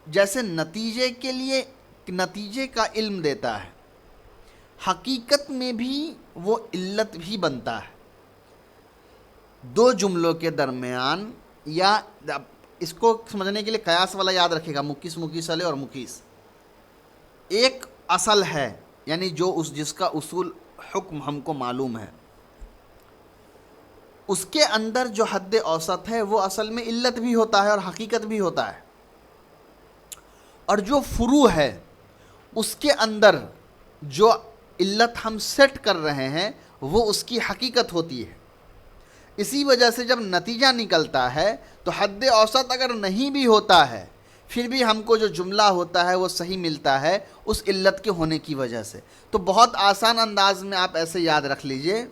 جیسے نتیجے کے لیے نتیجے کا علم دیتا ہے، حقیقت میں بھی وہ علت بھی بنتا ہے۔ دو جملوں کے درمیان، یا اس کو سمجھنے کے لیے قیاس والا یاد رکھے گا، مکیس مکیس علیہ اور مکیس، ایک اصل ہے یعنی جس کا اصول حکم ہم کو معلوم ہے، اس کے اندر جو حد اوسط ہے وہ اصل میں علت بھی ہوتا ہے اور حقیقت بھی ہوتا ہے، اور جو فروع ہے اس کے اندر جو علت ہم سیٹ کر رہے ہیں وہ اس کی حقیقت ہوتی ہے۔ اسی وجہ سے جب نتیجہ نکلتا ہے تو حد اوسط اگر نہیں بھی ہوتا ہے پھر بھی ہم کو جو جملہ ہوتا ہے وہ صحیح ملتا ہے اس علت کے ہونے کی وجہ سے۔ تو بہت آسان انداز میں آپ ایسے یاد رکھ لیجئے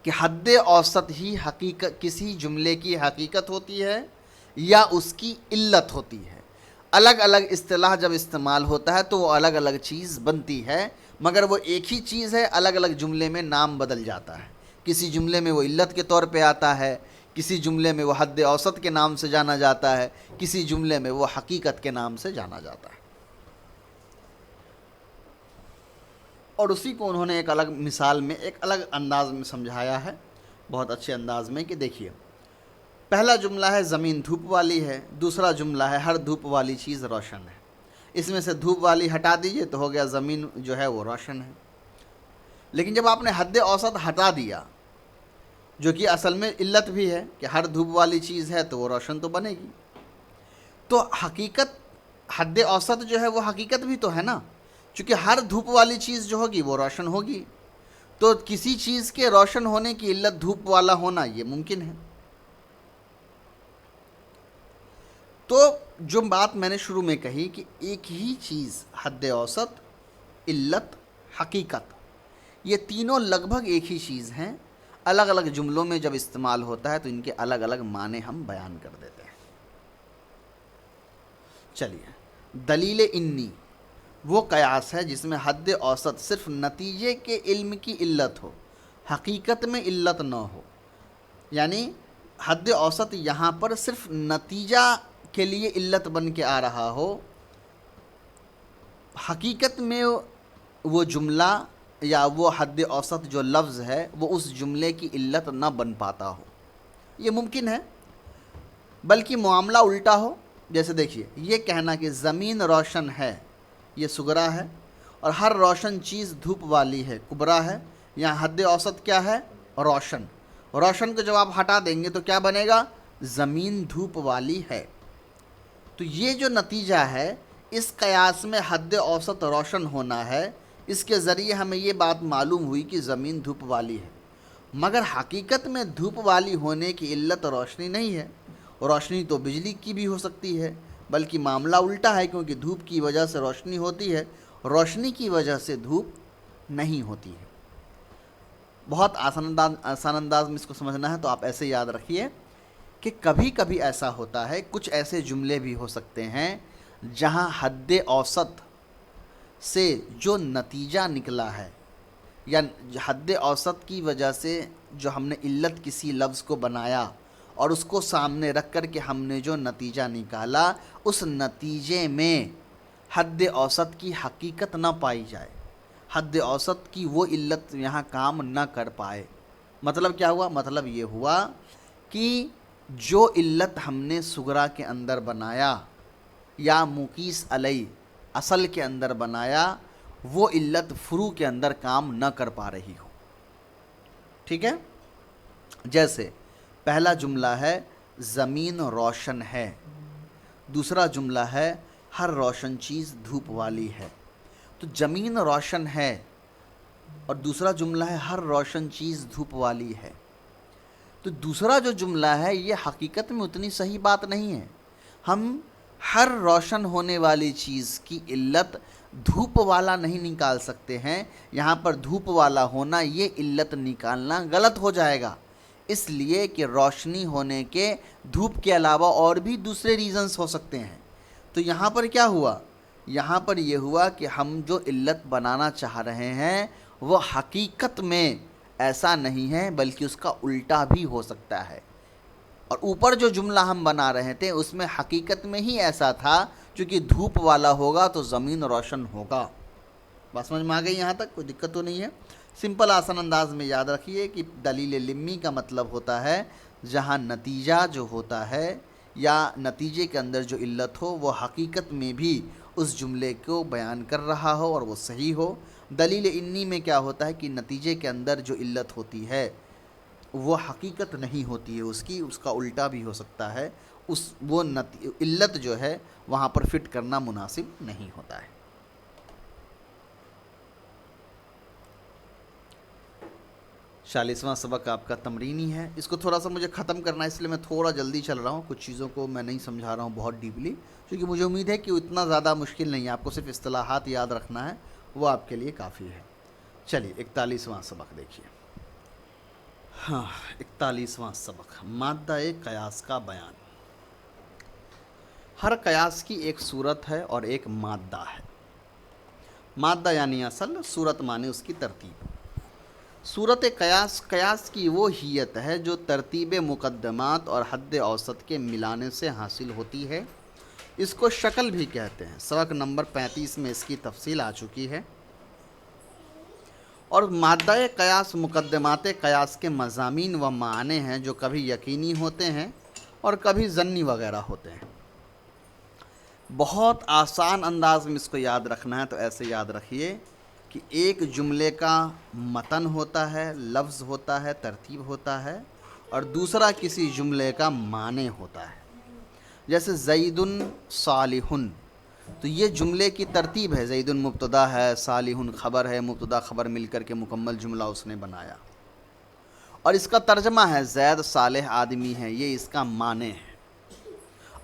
کہ حد اوسط ہی حقیقت کسی جملے کی حقیقت ہوتی ہے یا اس کی علت ہوتی ہے۔ الگ الگ اصطلاح جب استعمال ہوتا ہے تو وہ الگ الگ چیز بنتی ہے، مگر وہ ایک ہی چیز ہے، الگ الگ جملے میں نام بدل جاتا ہے۔ کسی جملے میں وہ علت کے طور پہ آتا ہے، کسی جملے میں وہ حد اوسط کے نام سے جانا جاتا ہے، کسی جملے میں وہ حقیقت کے نام سے جانا جاتا ہے۔ اور اسی کو انہوں نے ایک الگ مثال میں ایک الگ انداز میں سمجھایا ہے، بہت اچھے انداز میں، کہ دیکھیے پہلا جملہ ہے زمین دھوپ والی ہے، دوسرا جملہ ہے ہر دھوپ والی چیز روشن ہے۔ اس میں سے دھوپ والی ہٹا دیجئے تو ہو گیا زمین جو ہے وہ روشن ہے۔ لیکن جب آپ نے حد اوسط ہٹا دیا، جو کہ اصل میں علت بھی ہے کہ ہر دھوپ والی چیز ہے تو وہ روشن تو بنے گی، تو حقیقت حد اوسط جو ہے وہ حقیقت بھی تو ہے نا، چونکہ ہر دھوپ والی چیز جو ہوگی وہ روشن ہوگی، تو کسی چیز کے روشن ہونے کی علت دھوپ والا ہونا یہ ممکن ہے۔ تو جو بات میں نے شروع میں کہی کہ ایک ہی چیز حد اوسط، علت، حقیقت، یہ تینوں لگ بھگ ایک ہی چیز ہیں، الگ الگ جملوں میں جب استعمال ہوتا ہے تو ان کے الگ الگ معنی ہم بیان کر دیتے ہیں۔ چلیے، دلیل انی وہ قیاس ہے جس میں حد اوسط صرف نتیجے کے علم کی علت ہو، حقیقت میں علت نہ ہو، یعنی حد اوسط یہاں پر صرف نتیجہ کے لیے علت بن کے آ رہا ہو، حقیقت میں وہ جملہ یا وہ حد اوسط جو لفظ ہے وہ اس جملے کی علت نہ بن پاتا ہو، یہ ممکن ہے، بلکہ معاملہ الٹا ہو۔ جیسے دیکھیے یہ کہنا کہ زمین روشن ہے، یہ صغرا ہے، اور ہر روشن چیز دھوپ والی ہے، کبرا ہے، یہاں حد اوسط کیا ہے؟ روشن۔ روشن کو جب آپ ہٹا دیں گے تو کیا بنے گا؟ زمین دھوپ والی ہے۔ تو یہ جو نتیجہ ہے اس قیاس میں حد اوسط روشن ہونا ہے، اس کے ذریعے ہمیں یہ بات معلوم ہوئی کہ زمین دھوپ والی ہے، مگر حقیقت میں دھوپ والی ہونے کی علت روشنی نہیں ہے، روشنی تو بجلی کی بھی ہو سکتی ہے، بلکہ معاملہ الٹا ہے، کیونکہ دھوپ کی وجہ سے روشنی ہوتی ہے، روشنی کی وجہ سے دھوپ نہیں ہوتی ہے۔ بہت آسان انداز میں اس کو سمجھنا ہے تو آپ ایسے یاد رکھیے کہ کبھی کبھی ایسا ہوتا ہے، کچھ ایسے جملے بھی ہو سکتے ہیں جہاں حد اوسط سے جو نتیجہ نکلا ہے یا حد اوسط کی وجہ سے جو ہم نے علت کسی لفظ کو بنایا اور اس کو سامنے رکھ کر کے ہم نے جو نتیجہ نکالا، اس نتیجے میں حد اوسط کی حقیقت نہ پائی جائے، حد اوسط کی وہ علت یہاں کام نہ کر پائے۔ مطلب کیا ہوا؟ مطلب یہ ہوا کہ جو علت ہم نے صغرا کے اندر بنایا یا مقیس علیہ اصل کے اندر بنایا، وہ علت فروع کے اندر کام نہ کر پا رہی ہو۔ ٹھیک ہے؟ جیسے پہلا جملہ ہے زمین روشن ہے، دوسرا جملہ ہے ہر روشن چیز دھوپ والی ہے۔ تو زمین روشن ہے اور دوسرا جملہ ہے ہر روشن چیز دھوپ والی ہے، تو دوسرا جو جملہ ہے یہ حقیقت میں اتنی صحیح بات نہیں ہے. ہم ہر روشن ہونے والی چیز کی علت دھوپ والا نہیں نکال سکتے ہیں. یہاں پر دھوپ والا ہونا یہ علت نکالنا غلط ہو جائے گا، اس لیے کہ روشنی ہونے کے دھوپ کے علاوہ اور بھی دوسرے ریزنز ہو سکتے ہیں. تو یہاں پر کیا ہوا؟ یہاں پر یہ ہوا کہ ہم جو علت بنانا چاہ رہے ہیں وہ حقیقت میں ایسا نہیں ہے، بلکہ اس کا الٹا بھی ہو سکتا ہے. اور اوپر جو جملہ ہم بنا رہے تھے اس میں حقیقت میں ہی ایسا تھا، چونکہ دھوپ والا ہوگا تو زمین روشن ہوگا. بات سمجھ میں آ گئی؟ یہاں تک کوئی دقت تو نہیں ہے. سمپل آسان انداز میں یاد رکھیے کہ دلیل لمی کا مطلب ہوتا ہے جہاں نتیجہ جو ہوتا ہے یا نتیجے کے اندر جو علت ہو وہ حقیقت میں بھی اس جملے کو بیان کر رہا ہو اور وہ صحیح ہو. دلیل انی میں کیا ہوتا ہے کہ نتیجے کے اندر جو علت ہوتی ہے وہ حقیقت نہیں ہوتی ہے، اس کا الٹا بھی ہو سکتا ہے. وہ علت جو ہے وہاں پر فٹ کرنا مناسب نہیں ہوتا ہے. 40واں سبق آپ کا تمرینی ہے. اس کو تھوڑا سا مجھے ختم کرنا ہے، اس لیے میں تھوڑا جلدی چل رہا ہوں. کچھ چیزوں کو میں نہیں سمجھا رہا ہوں بہت ڈیپلی، کیونکہ مجھے امید ہے کہ اتنا زیادہ مشکل نہیں ہے. آپ کو صرف اصطلاحات یاد رکھنا ہے، وہ آپ کے لیے کافی ہے. چلیے 41واں سبق دیکھیے. ہاں 41واں سبق، مادہ قیاس کا بیان. ہر قیاس کی ایک صورت ہے اور ایک مادہ ہے. مادہ یعنی اصل، صورت معنی اس کی ترتیب. صورت قیاس کی وہ حیت ہے جو ترتیب مقدمات اور حد اوسط کے ملانے سے حاصل ہوتی ہے. اس کو شکل بھی کہتے ہیں. سبق نمبر 35 میں اس کی تفصیل آ چکی ہے. اور مادہ قیاس مقدمات قیاس کے مضامین و معنی ہیں جو کبھی یقینی ہوتے ہیں اور کبھی ظنی وغیرہ ہوتے ہیں. بہت آسان انداز میں اس کو یاد رکھنا ہے، تو ایسے یاد رکھیے کہ ایک جملے کا متن ہوتا ہے، لفظ ہوتا ہے، ترتیب ہوتا ہے، اور دوسرا کسی جملے کا معنی ہوتا ہے. جیسے زید صالح، تو یہ جملے کی ترتیب ہے. زید مبتدا ہے، صالح خبر ہے، مبتدا خبر مل کر کے مکمل جملہ اس نے بنایا. اور اس کا ترجمہ ہے زید صالح آدمی ہے، یہ اس کا معنی ہے.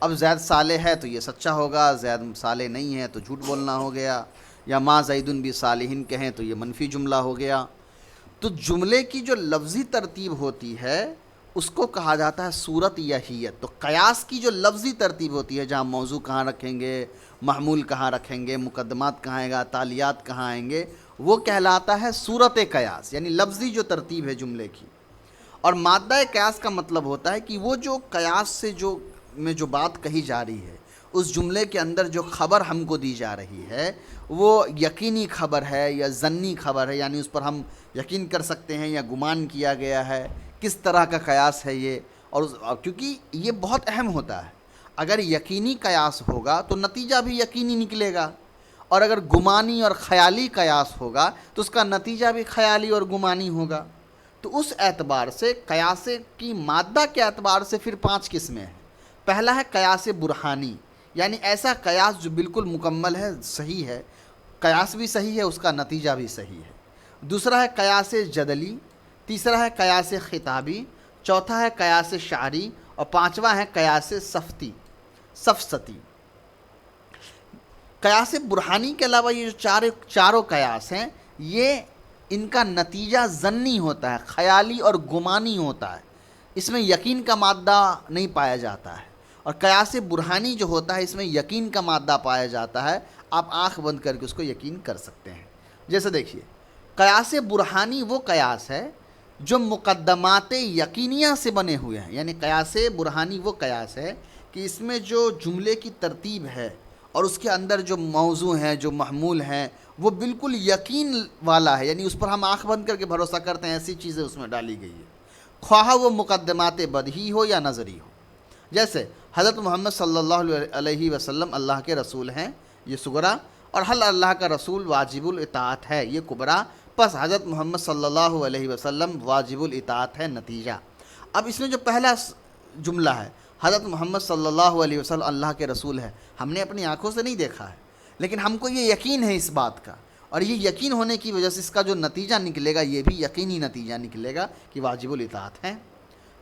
اب زید صالح ہے تو یہ سچا ہوگا، زید صالح نہیں ہے تو جھوٹ بولنا ہو گیا. یا ما زید بصالح کہیں تو یہ منفی جملہ ہو گیا. تو جملے کی جو لفظی ترتیب ہوتی ہے اس کو کہا جاتا ہے صورت یا حیت. تو قیاس کی جو لفظی ترتیب ہوتی ہے، جہاں موضوع کہاں رکھیں گے، محمول کہاں رکھیں گے، مقدمات کہاں آئے گا، تالیات کہاں آئیں گے، وہ کہلاتا ہے صورت قیاس، یعنی لفظی جو ترتیب ہے جملے کی. اور مادہ قیاس کا مطلب ہوتا ہے کہ وہ جو قیاس سے جو بات کہی جا رہی ہے، اس جملے کے اندر جو خبر ہم کو دی جا رہی ہے وہ یقینی خبر ہے یا ظنی خبر ہے، یعنی اس پر ہم یقین کر سکتے ہیں یا گمان کیا گیا ہے، کس طرح کا قیاس ہے یہ. اور کیونکہ یہ بہت اہم ہوتا ہے. اگر یقینی قیاس ہوگا تو نتیجہ بھی یقینی نکلے گا، اور اگر گمانی اور خیالی قیاس ہوگا تو اس کا نتیجہ بھی خیالی اور گمانی ہوگا. تو اس اعتبار سے قیاس کی مادہ کے اعتبار سے پھر 5 قسمیں ہیں. پہلا ہے قیاس برہانی، یعنی ایسا قیاس جو بالکل مکمل ہے، صحیح ہے، قیاس بھی صحیح ہے، اس کا نتیجہ بھی صحیح ہے. دوسرا ہے قیاس جدلی، تیسرا ہے قیاس خطابی، چوتھا ہے قیاس شعری، اور پانچواں ہے قیاس سفسطی. قیاس برہانی کے علاوہ یہ جو چاروں قیاس ہیں، یہ ان کا نتیجہ ظنی ہوتا ہے، خیالی اور گمانی ہوتا ہے. اس میں یقین کا مادہ نہیں پایا جاتا ہے. اور قیاس برہانی جو ہوتا ہے اس میں یقین کا مادہ پایا جاتا ہے. آپ آنکھ بند کر کے اس کو یقین کر سکتے ہیں. جیسے دیکھیے، قیاس برہانی وہ قیاس ہے جو مقدمات یقینیہ سے بنے ہوئے ہیں. یعنی قیاس برہانی وہ قیاس ہے کہ اس میں جو جملے کی ترتیب ہے اور اس کے اندر جو موضوع ہیں، جو محمول ہیں، وہ بالکل یقین والا ہے. یعنی اس پر ہم آنکھ بند کر کے بھروسہ کرتے ہیں، ایسی چیزیں اس میں ڈالی گئی ہے، خواہ وہ مقدمات بدہی ہو یا نظری ہو. جیسے حضرت محمد صلی اللہ علیہ وسلم اللہ کے رسول ہیں، یہ صغرا، اور حل اللہ کا رسول واجب الاطاعت ہے، یہ کبرا. پس حضرت محمد صلی اللہ علیہ وسلم واجب الاطاعت ہے، نتیجہ. اب اس میں جو پہلا جملہ ہے، حضرت محمد صلی اللہ علیہ وسلم اللہ کے رسول ہے، ہم نے اپنی آنکھوں سے نہیں دیکھا ہے، لیکن ہم کو یہ یقین ہے اس بات کا، اور یہ یقین ہونے کی وجہ سے اس کا جو نتیجہ نکلے گا یہ بھی یقینی نتیجہ نکلے گا کہ واجب الاطاعت ہے.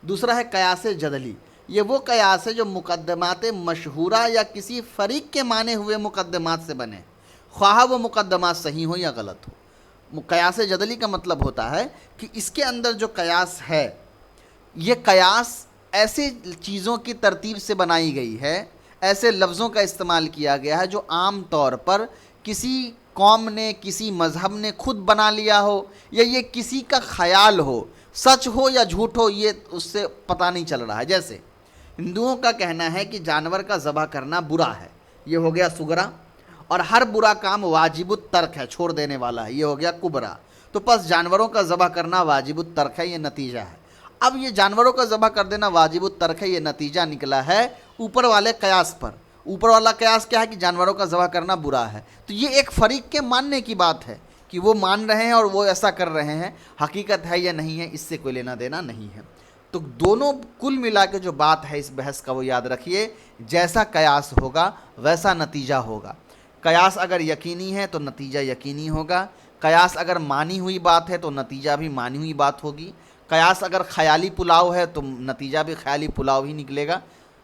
دوسرا ہے قیاس جدلی، یہ وہ قیاس ہے جو مقدمات مشہورہ یا کسی فریق کے مانے ہوئے مقدمات سے بنے، خواہ وہ مقدمات صحیح ہو یا غلط ہو۔ قیاس جدلی کا مطلب ہوتا ہے کہ اس کے اندر جو قیاس ہے، یہ قیاس ایسے چیزوں کی ترتیب سے بنائی گئی ہے، ایسے لفظوں کا استعمال کیا گیا ہے جو عام طور پر کسی قوم نے، کسی مذہب نے خود بنا لیا ہو، یا یہ کسی کا خیال ہو، سچ ہو یا جھوٹ ہو یہ اس سے پتہ نہیں چل رہا ہے۔ جیسے ہندوؤں کا کہنا ہے کہ جانور کا ذبح کرنا برا ہے، یہ ہو گیا صغرا، اور ہر برا کام واجب الترک ہے، چھوڑ دینے والا ہے، یہ ہو گیا کبرا۔ تو پس جانوروں کا ذبح کرنا واجب الترک ہے، یہ نتیجہ ہے۔ اب یہ جانوروں کا ذبح کر دینا واجب الترک ہے، یہ نتیجہ نکلا ہے اوپر والے قیاس پر۔ اوپر والا قیاس کیا ہے کہ جانوروں کا ذبح کرنا برا ہے، تو یہ ایک فریق کے ماننے کی بات ہے کہ وہ مان رہے ہیں اور وہ ایسا کر رہے ہیں، حقیقت ہے یا نہیں ہے اس سے کوئی لینا دینا نہیں ہے۔ تو دونوں کل ملا کے جو بات ہے اس بحث کا وہ یاد رکھیے، جیسا قیاس ہوگا ویسا نتیجہ ہوگا۔ قیاس اگر یقینی ہے تو نتیجہ یقینی ہوگا، قیاس اگر مانی ہوئی بات ہے تو نتیجہ بھی مانی ہوئی بات ہوگی، قیاس اگر خیالی پلاؤ ہے تو نتیجہ بھی خیالی پلاؤ ہی نکلے گا،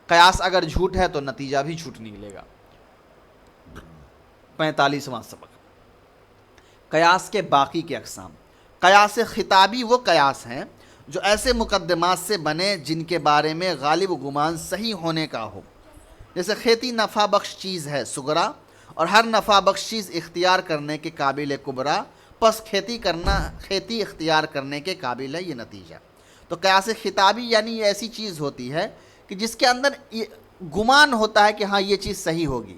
قیاس اگر جھوٹ ہے تو نتیجہ بھی جھوٹ نکلے گا۔ 45واں سبق، قیاس کے باقی کے اقسام۔ قیاس خطابی وہ قیاس ہیں جو ایسے مقدمات سے بنے جن کے بارے میں غالب گمان صحیح ہونے کا ہو، جیسے کھیتی نفع بخش چیز ہے صغرا، اور ہر نفع بخش چیز اختیار کرنے کے قابل کبرا، پس کھیتی اختیار کرنے کے قابل ہے، یہ نتیجہ۔ تو قیاس خطابی یعنی یہ ایسی چیز ہوتی ہے کہ جس کے اندر گمان ہوتا ہے کہ ہاں یہ چیز صحیح ہوگی،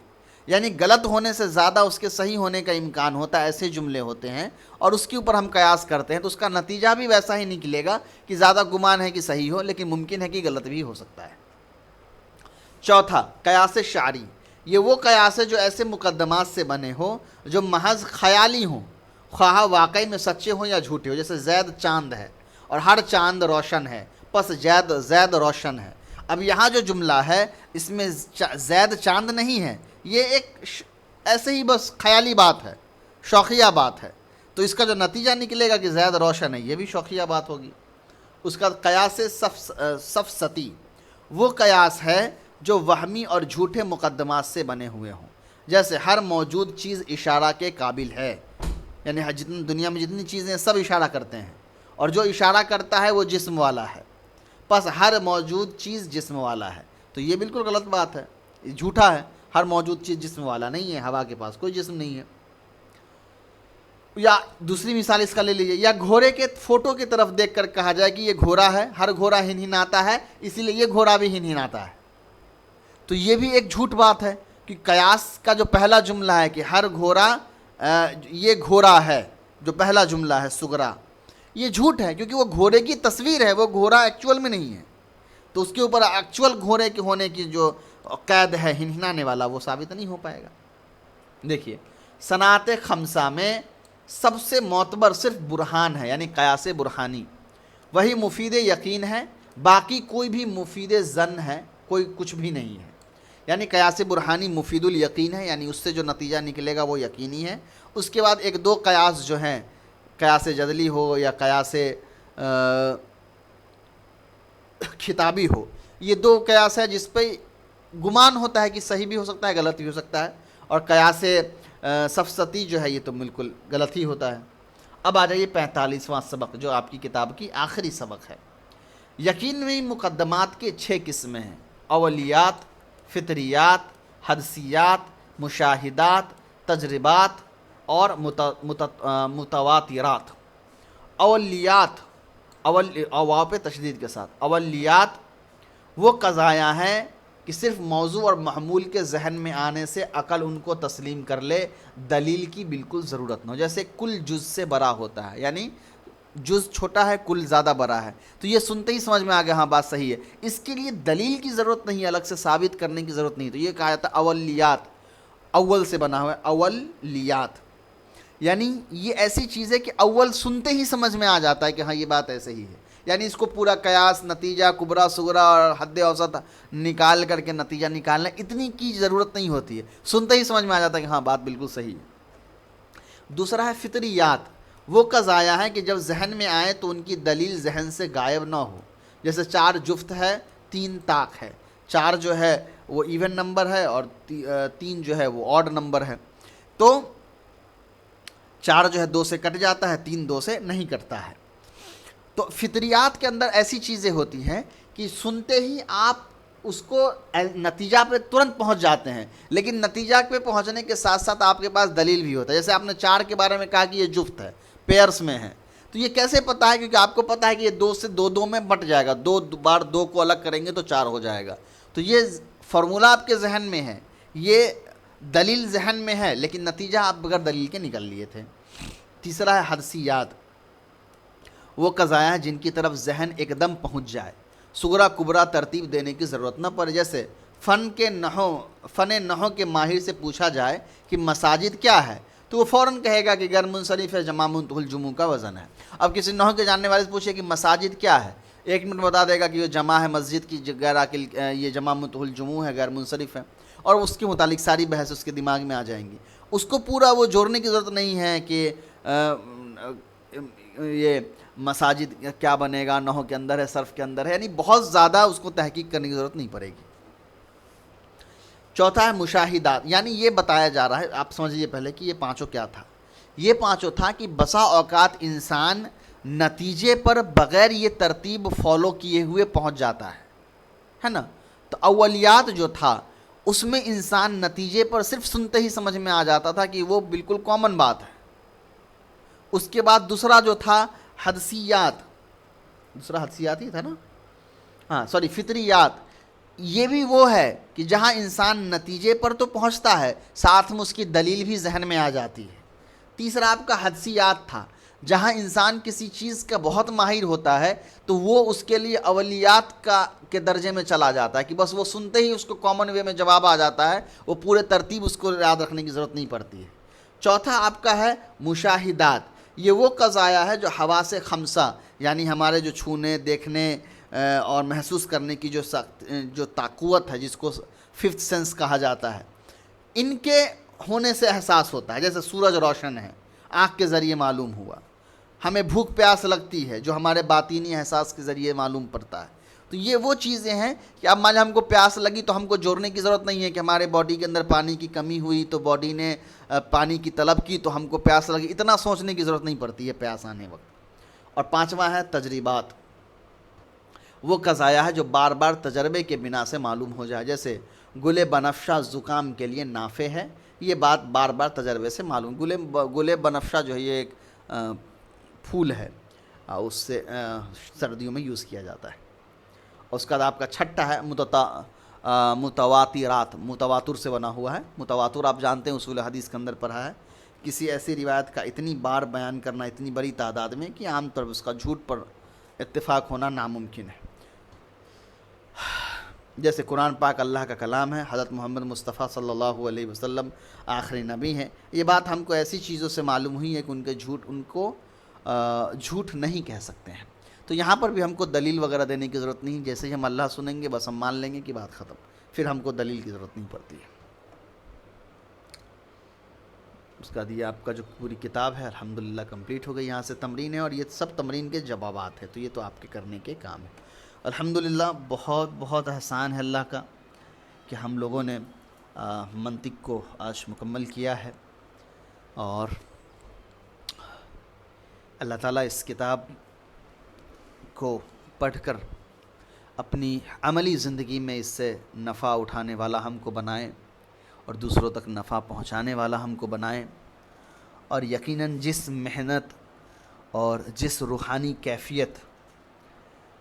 یعنی غلط ہونے سے زیادہ اس کے صحیح ہونے کا امکان ہوتا ہے، ایسے جملے ہوتے ہیں اور اس کے اوپر ہم قیاس کرتے ہیں تو اس کا نتیجہ بھی ویسا ہی نکلے گا کہ زیادہ گمان ہے کہ صحیح ہو، لیکن ممکن ہے کہ غلط بھی ہو سکتا ہے۔ چوتھا، قیاس شعری، یہ وہ قیاس ہے جو ایسے مقدمات سے بنے ہو جو محض خیالی ہوں، خواہ واقعی میں سچے ہوں یا جھوٹے ہوں۔ جیسے زید چاند ہے اور ہر چاند روشن ہے، پس زید روشن ہے۔ اب یہاں جو جملہ ہے اس میں زید چاند نہیں ہے، یہ ایک ایسے ہی بس خیالی بات ہے، شوخیہ بات ہے، تو اس کا جو نتیجہ نکلے گا کہ زید روشن ہے، یہ بھی شوخیہ بات ہوگی۔ اس کا قیاس سفسطی، وہ قیاس ہے جو وہمی اور جھوٹے مقدمات سے بنے ہوئے ہوں، جیسے ہر موجود چیز اشارہ کے قابل ہے، یعنی جتنی دنیا میں جتنی چیزیں سب اشارہ کرتے ہیں، اور جو اشارہ کرتا ہے وہ جسم والا ہے، پس ہر موجود چیز جسم والا ہے۔ تو یہ بالکل غلط بات ہے، یہ جھوٹا ہے، ہر موجود چیز جسم والا نہیں ہے، ہوا کے پاس کوئی جسم نہیں ہے۔ یا دوسری مثال اس کا لے لیجیے، یا گھوڑے کے فوٹو کی طرف دیکھ کر کہا جائے کہ یہ گھوڑا ہے، ہر گھوڑا ہنہناتا ہے اسی لیے یہ گھوڑا بھی ہنہناتا ہے، تو یہ بھی ایک جھوٹ بات ہے کہ قیاس کا جو پہلا جملہ ہے کہ ہر گھوڑا یہ گھوڑا ہے، جو پہلا جملہ ہے صغرا، یہ جھوٹ ہے کیونکہ وہ گھوڑے کی تصویر ہے، وہ گھوڑا ایکچول میں نہیں ہے، تو اس کے اوپر ایکچول گھوڑے کے ہونے کی جو قید ہے ہنہنانے والا وہ ثابت نہیں ہو پائے گا۔ دیکھیے صنعت خمسہ میں سب سے معتبر صرف برہان ہے، یعنی قیاس برہانی، وہی مفید یقین ہے، باقی کوئی بھی مفید ظن ہے، کوئی کچھ بھی نہیں ہے۔ یعنی قیاس برہانی مفید الیقین ہے، یعنی اس سے جو نتیجہ نکلے گا وہ یقینی ہے۔ اس کے بعد ایک دو قیاس جو ہیں، قیاس جدلی ہو یا قیاس خطابی ہو، یہ دو قیاس ہے جس پہ گمان ہوتا ہے کہ صحیح بھی ہو سکتا ہے غلط بھی ہو سکتا ہے، اور قیاس سفسطی جو ہے یہ تو بالکل غلط ہی ہوتا ہے۔ اب آ جائیے 45واں سبق جو آپ کی کتاب کی آخری سبق ہے۔ یقین میں مقدمات کے 6 قسمیں ہیں: اولیات، فطریات، حدثیات، مشاہدات، تجربات اور متواترات۔ اولیات، واو پہ تشدید کے ساتھ، اولیات وہ قضایاں ہیں کہ صرف موضوع اور محمول کے ذہن میں آنے سے عقل ان کو تسلیم کر لے، دلیل کی بالکل ضرورت نہ ہو۔ جیسے کل جز سے بڑا ہوتا ہے، یعنی جز چھوٹا ہے کل زیادہ بڑا ہے، تو یہ سنتے ہی سمجھ میں آ گیا ہاں بات صحیح ہے، اس کے لیے دلیل کی ضرورت نہیں ہے، الگ سے ثابت کرنے کی ضرورت نہیں۔ تو یہ کہا جاتا ہے اولیات، اول سے بنا ہوا ہے، اولیات یعنی یہ ایسی چیز ہے کہ اول سنتے ہی سمجھ میں آ جاتا ہے کہ ہاں یہ بات ایسے ہی ہے، یعنی اس کو پورا قیاس، نتیجہ، کبرا، صغرا اور حد اوسط نکال کر کے نتیجہ نکالنا اتنی کی ضرورت نہیں ہوتی ہے، سنتے ہی سمجھ میں آ جاتا ہے کہ ہاں بات بالکل صحیح ہے۔ دوسرا ہے فطریات، وہ قضایا ہیں کہ جب ذہن میں آئے تو ان کی دلیل ذہن سے غائب نہ ہو، جیسے 4 جفت ہے 3 طاق ہے، 4 جو ہے وہ ایون نمبر ہے اور 3 جو ہے وہ آڈ نمبر ہے، تو 4 جو ہے 2 سے کٹ جاتا ہے، 3 2 سے نہیں کٹتا ہے۔ تو فطریات کے اندر ایسی چیزیں ہوتی ہیں کہ سنتے ہی آپ اس کو نتیجہ پہ ترنت پہنچ جاتے ہیں، لیکن نتیجہ پہ پہنچنے کے ساتھ ساتھ آپ کے پاس دلیل بھی ہوتا ہے۔ جیسے آپ نے 4 کے بارے میں کہا کہ یہ جفت ہے، پیئرس میں ہے، تو یہ کیسے پتہ ہے؟ کیونکہ آپ کو پتہ ہے کہ یہ 2 سے 2 2 میں بٹ جائے گا، 2 بار 2 کو الگ کریں گے تو 4 ہو جائے گا۔ تو یہ فارمولہ آپ کے ذہن میں ہے، یہ دلیل ذہن میں ہے، لیکن نتیجہ آپ بغیر دلیل کے نکل لیے تھے۔ تیسرا ہے حدسیات، وہ قضایا ہیں جن کی طرف ذہن ایک دم پہنچ جائے، صغرا کبرا ترتیب دینے کی ضرورت نہ پڑے۔ جیسے فن نحو کے ماہر سے پوچھا جائے کہ مساجد کیا ہے، تو وہ فوراً کہے گا کہ غیر منصرف ہے، جمع منتهى الجموع کا وزن ہے۔ اب کسی نحو کے جاننے والے سے پوچھے کہ مساجد کیا ہے، 1 منٹ بتا دے گا کہ یہ جمع ہے مسجد کی، غیر عاقل یہ جمع منتهى الجموع ہے، غیر منصرف ہے، اور اس کے متعلق ساری بحث اس کے دماغ میں آ جائیں گی۔ اس کو پورا وہ جوڑنے کی ضرورت نہیں ہے کہ یہ مساجد کیا بنے گا، نحو کے اندر ہے، صرف کے اندر ہے، یعنی بہت زیادہ اس کو تحقیق کرنے کی ضرورت نہیں پڑے گی۔ چوتھا ہے مشاہدات، یعنی یہ بتایا جا رہا ہے، آپ سمجھیے پہلے کہ یہ پانچوں کیا تھا۔ یہ پانچوں تھا کہ بسا اوقات انسان نتیجے پر بغیر یہ ترتیب فالو کیے ہوئے پہنچ جاتا ہے نا۔ تو اولیات جو تھا اس میں انسان نتیجے پر صرف سنتے ہی سمجھ میں آ جاتا تھا کہ وہ بالکل کامن بات ہے۔ اس کے بعد دوسرا جو تھا حدسیات، دوسرا حدسیات ہی تھا نا، فطریات، یہ بھی وہ ہے کہ جہاں انسان نتیجے پر تو پہنچتا ہے، ساتھ میں اس کی دلیل بھی ذہن میں آ جاتی ہے۔ تیسرا آپ کا حدسیات تھا، جہاں انسان کسی چیز کا بہت ماہر ہوتا ہے تو وہ اس کے لیے اولیات کے درجے میں چلا جاتا ہے کہ بس وہ سنتے ہی اس کو کامن وے میں جواب آ جاتا ہے، وہ پورے ترتیب اس کو یاد رکھنے کی ضرورت نہیں پڑتی ہے۔ چوتھا آپ کا ہے مشاہدات، یہ وہ قضایا ہے جو حواس خمسہ، یعنی ہمارے جو چھونے، دیکھنے اور محسوس کرنے کی جو طاقت ہے، جس کو 5th سینس کہا جاتا ہے، ان کے ہونے سے احساس ہوتا ہے۔ جیسے سورج روشن ہے، آنکھ کے ذریعے معلوم ہوا، ہمیں بھوک پیاس لگتی ہے جو ہمارے باطینی احساس کے ذریعے معلوم پڑتا ہے۔ تو یہ وہ چیزیں ہیں کہ اب مان لیں ہم کو پیاس لگی تو ہم کو جوڑنے کی ضرورت نہیں ہے کہ ہمارے باڈی کے اندر پانی کی کمی ہوئی تو باڈی نے پانی کی طلب کی تو ہم کو پیاس لگی، اتنا سوچنے کی ضرورت نہیں پڑتی ہے پیاس آنے وقت۔ اور پانچواں ہے تجربات، وہ قضایا ہے جو بار بار تجربے کے بنا سے معلوم ہو جائے۔ جیسے گل بنفشہ زکام کے لیے نافع ہے، یہ بات بار بار تجربے سے معلوم۔ گل بنفشہ جو ہے یہ ایک پھول ہے، اس سے سردیوں میں یوز کیا جاتا ہے۔ اس کا آپ کا چھٹا ہے متواترات، متواتر سے بنا ہوا ہے۔ متواتر آپ جانتے ہیں اصول حدیث کے اندر پڑھا ہے، کسی ایسی روایت کا اتنی بار بیان کرنا اتنی بڑی تعداد میں کہ عام طور پر اس کا جھوٹ پر اتفاق ہونا ناممکن ہے۔ جیسے قرآن پاک اللہ کا کلام ہے، حضرت محمد مصطفیٰ صلی اللہ علیہ وسلم آخری نبی ہیں، یہ بات ہم کو ایسی چیزوں سے معلوم ہوئی ہے کہ ان کو جھوٹ نہیں کہہ سکتے ہیں۔ تو یہاں پر بھی ہم کو دلیل وغیرہ دینے کی ضرورت نہیں، جیسے ہی ہم اللہ سنیں گے بس ہم مان لیں گے کہ بات ختم، پھر ہم کو دلیل کی ضرورت نہیں پڑتی ہے۔ اس کا دیا آپ کا جو پوری کتاب ہے الحمدللہ کمپلیٹ ہو گئی، یہاں سے تمرین ہے اور یہ سب تمرین کے جوابات ہیں، تو یہ تو آپ کے کرنے کے کام ہے۔ الحمدللہ بہت بہت احسان ہے اللہ کا کہ ہم لوگوں نے منطق کو آج مکمل کیا ہے، اور اللہ تعالیٰ اس کتاب کو پڑھ کر اپنی عملی زندگی میں اس سے نفع اٹھانے والا ہم کو بنائے اور دوسروں تک نفع پہنچانے والا ہم کو بنائے، اور یقیناً جس محنت اور جس روحانی کیفیت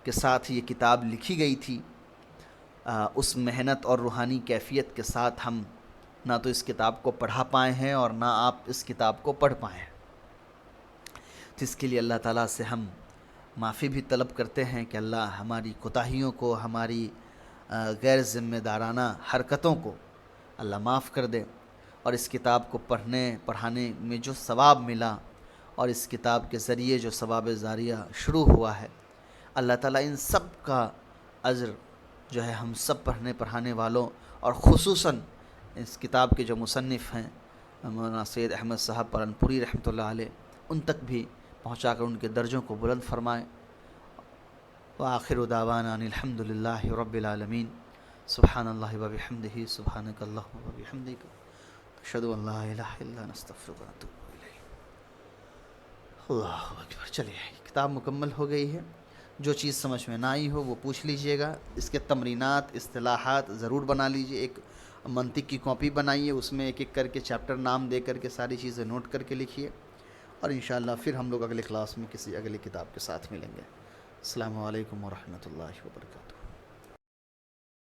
کے ساتھ یہ کتاب لکھی گئی تھی، اس محنت اور روحانی کیفیت کے ساتھ ہم نہ تو اس کتاب کو پڑھا پائے ہیں اور نہ آپ اس کتاب کو پڑھ پائے ہیں، جس کے لیے اللہ تعالیٰ سے ہم معافی بھی طلب کرتے ہیں کہ اللہ ہماری کوتاہیوں کو، ہماری غیر ذمہ دارانہ حرکتوں کو اللہ معاف کر دے، اور اس کتاب کو پڑھانے میں جو ثواب ملا اور اس کتاب کے ذریعے جو ثواب جاریہ شروع ہوا ہے، اللہ تعالیٰ ان سب کا اجر جو ہے ہم سب پڑھانے والوں اور خصوصاً اس کتاب کے جو مصنف ہیں مولانا سید احمد صاحب پرن پوری رحمۃ اللہ علیہ، ان تک بھی پہنچا کر ان کے درجوں کو بلند فرمائے۔ وآخر دعوانا ان الحمد للہ رب العالمین سبحان اللہ و بحمدہ سبحانک اللہم و بحمدک اشہد ان لا الہ الا انت استغفرک و اتوب الیک۔ اللہ اکبر۔ چلیے کتاب مکمل ہو گئی ہے، جو چیز سمجھ میں نہ آئی ہو وہ پوچھ لیجئے گا، اس کے تمرینات اصطلاحات ضرور بنا لیجئے، ایک منطق کی کاپی بنائیے، اس میں ایک ایک کر کے چیپٹر نام دے کر کے ساری چیزیں نوٹ کر کے لکھیے، اور انشاءاللہ پھر ہم لوگ اگلے کلاس میں کسی اگلی کتاب کے ساتھ ملیں گے۔ السلام علیکم ورحمۃ اللہ وبرکاتہ۔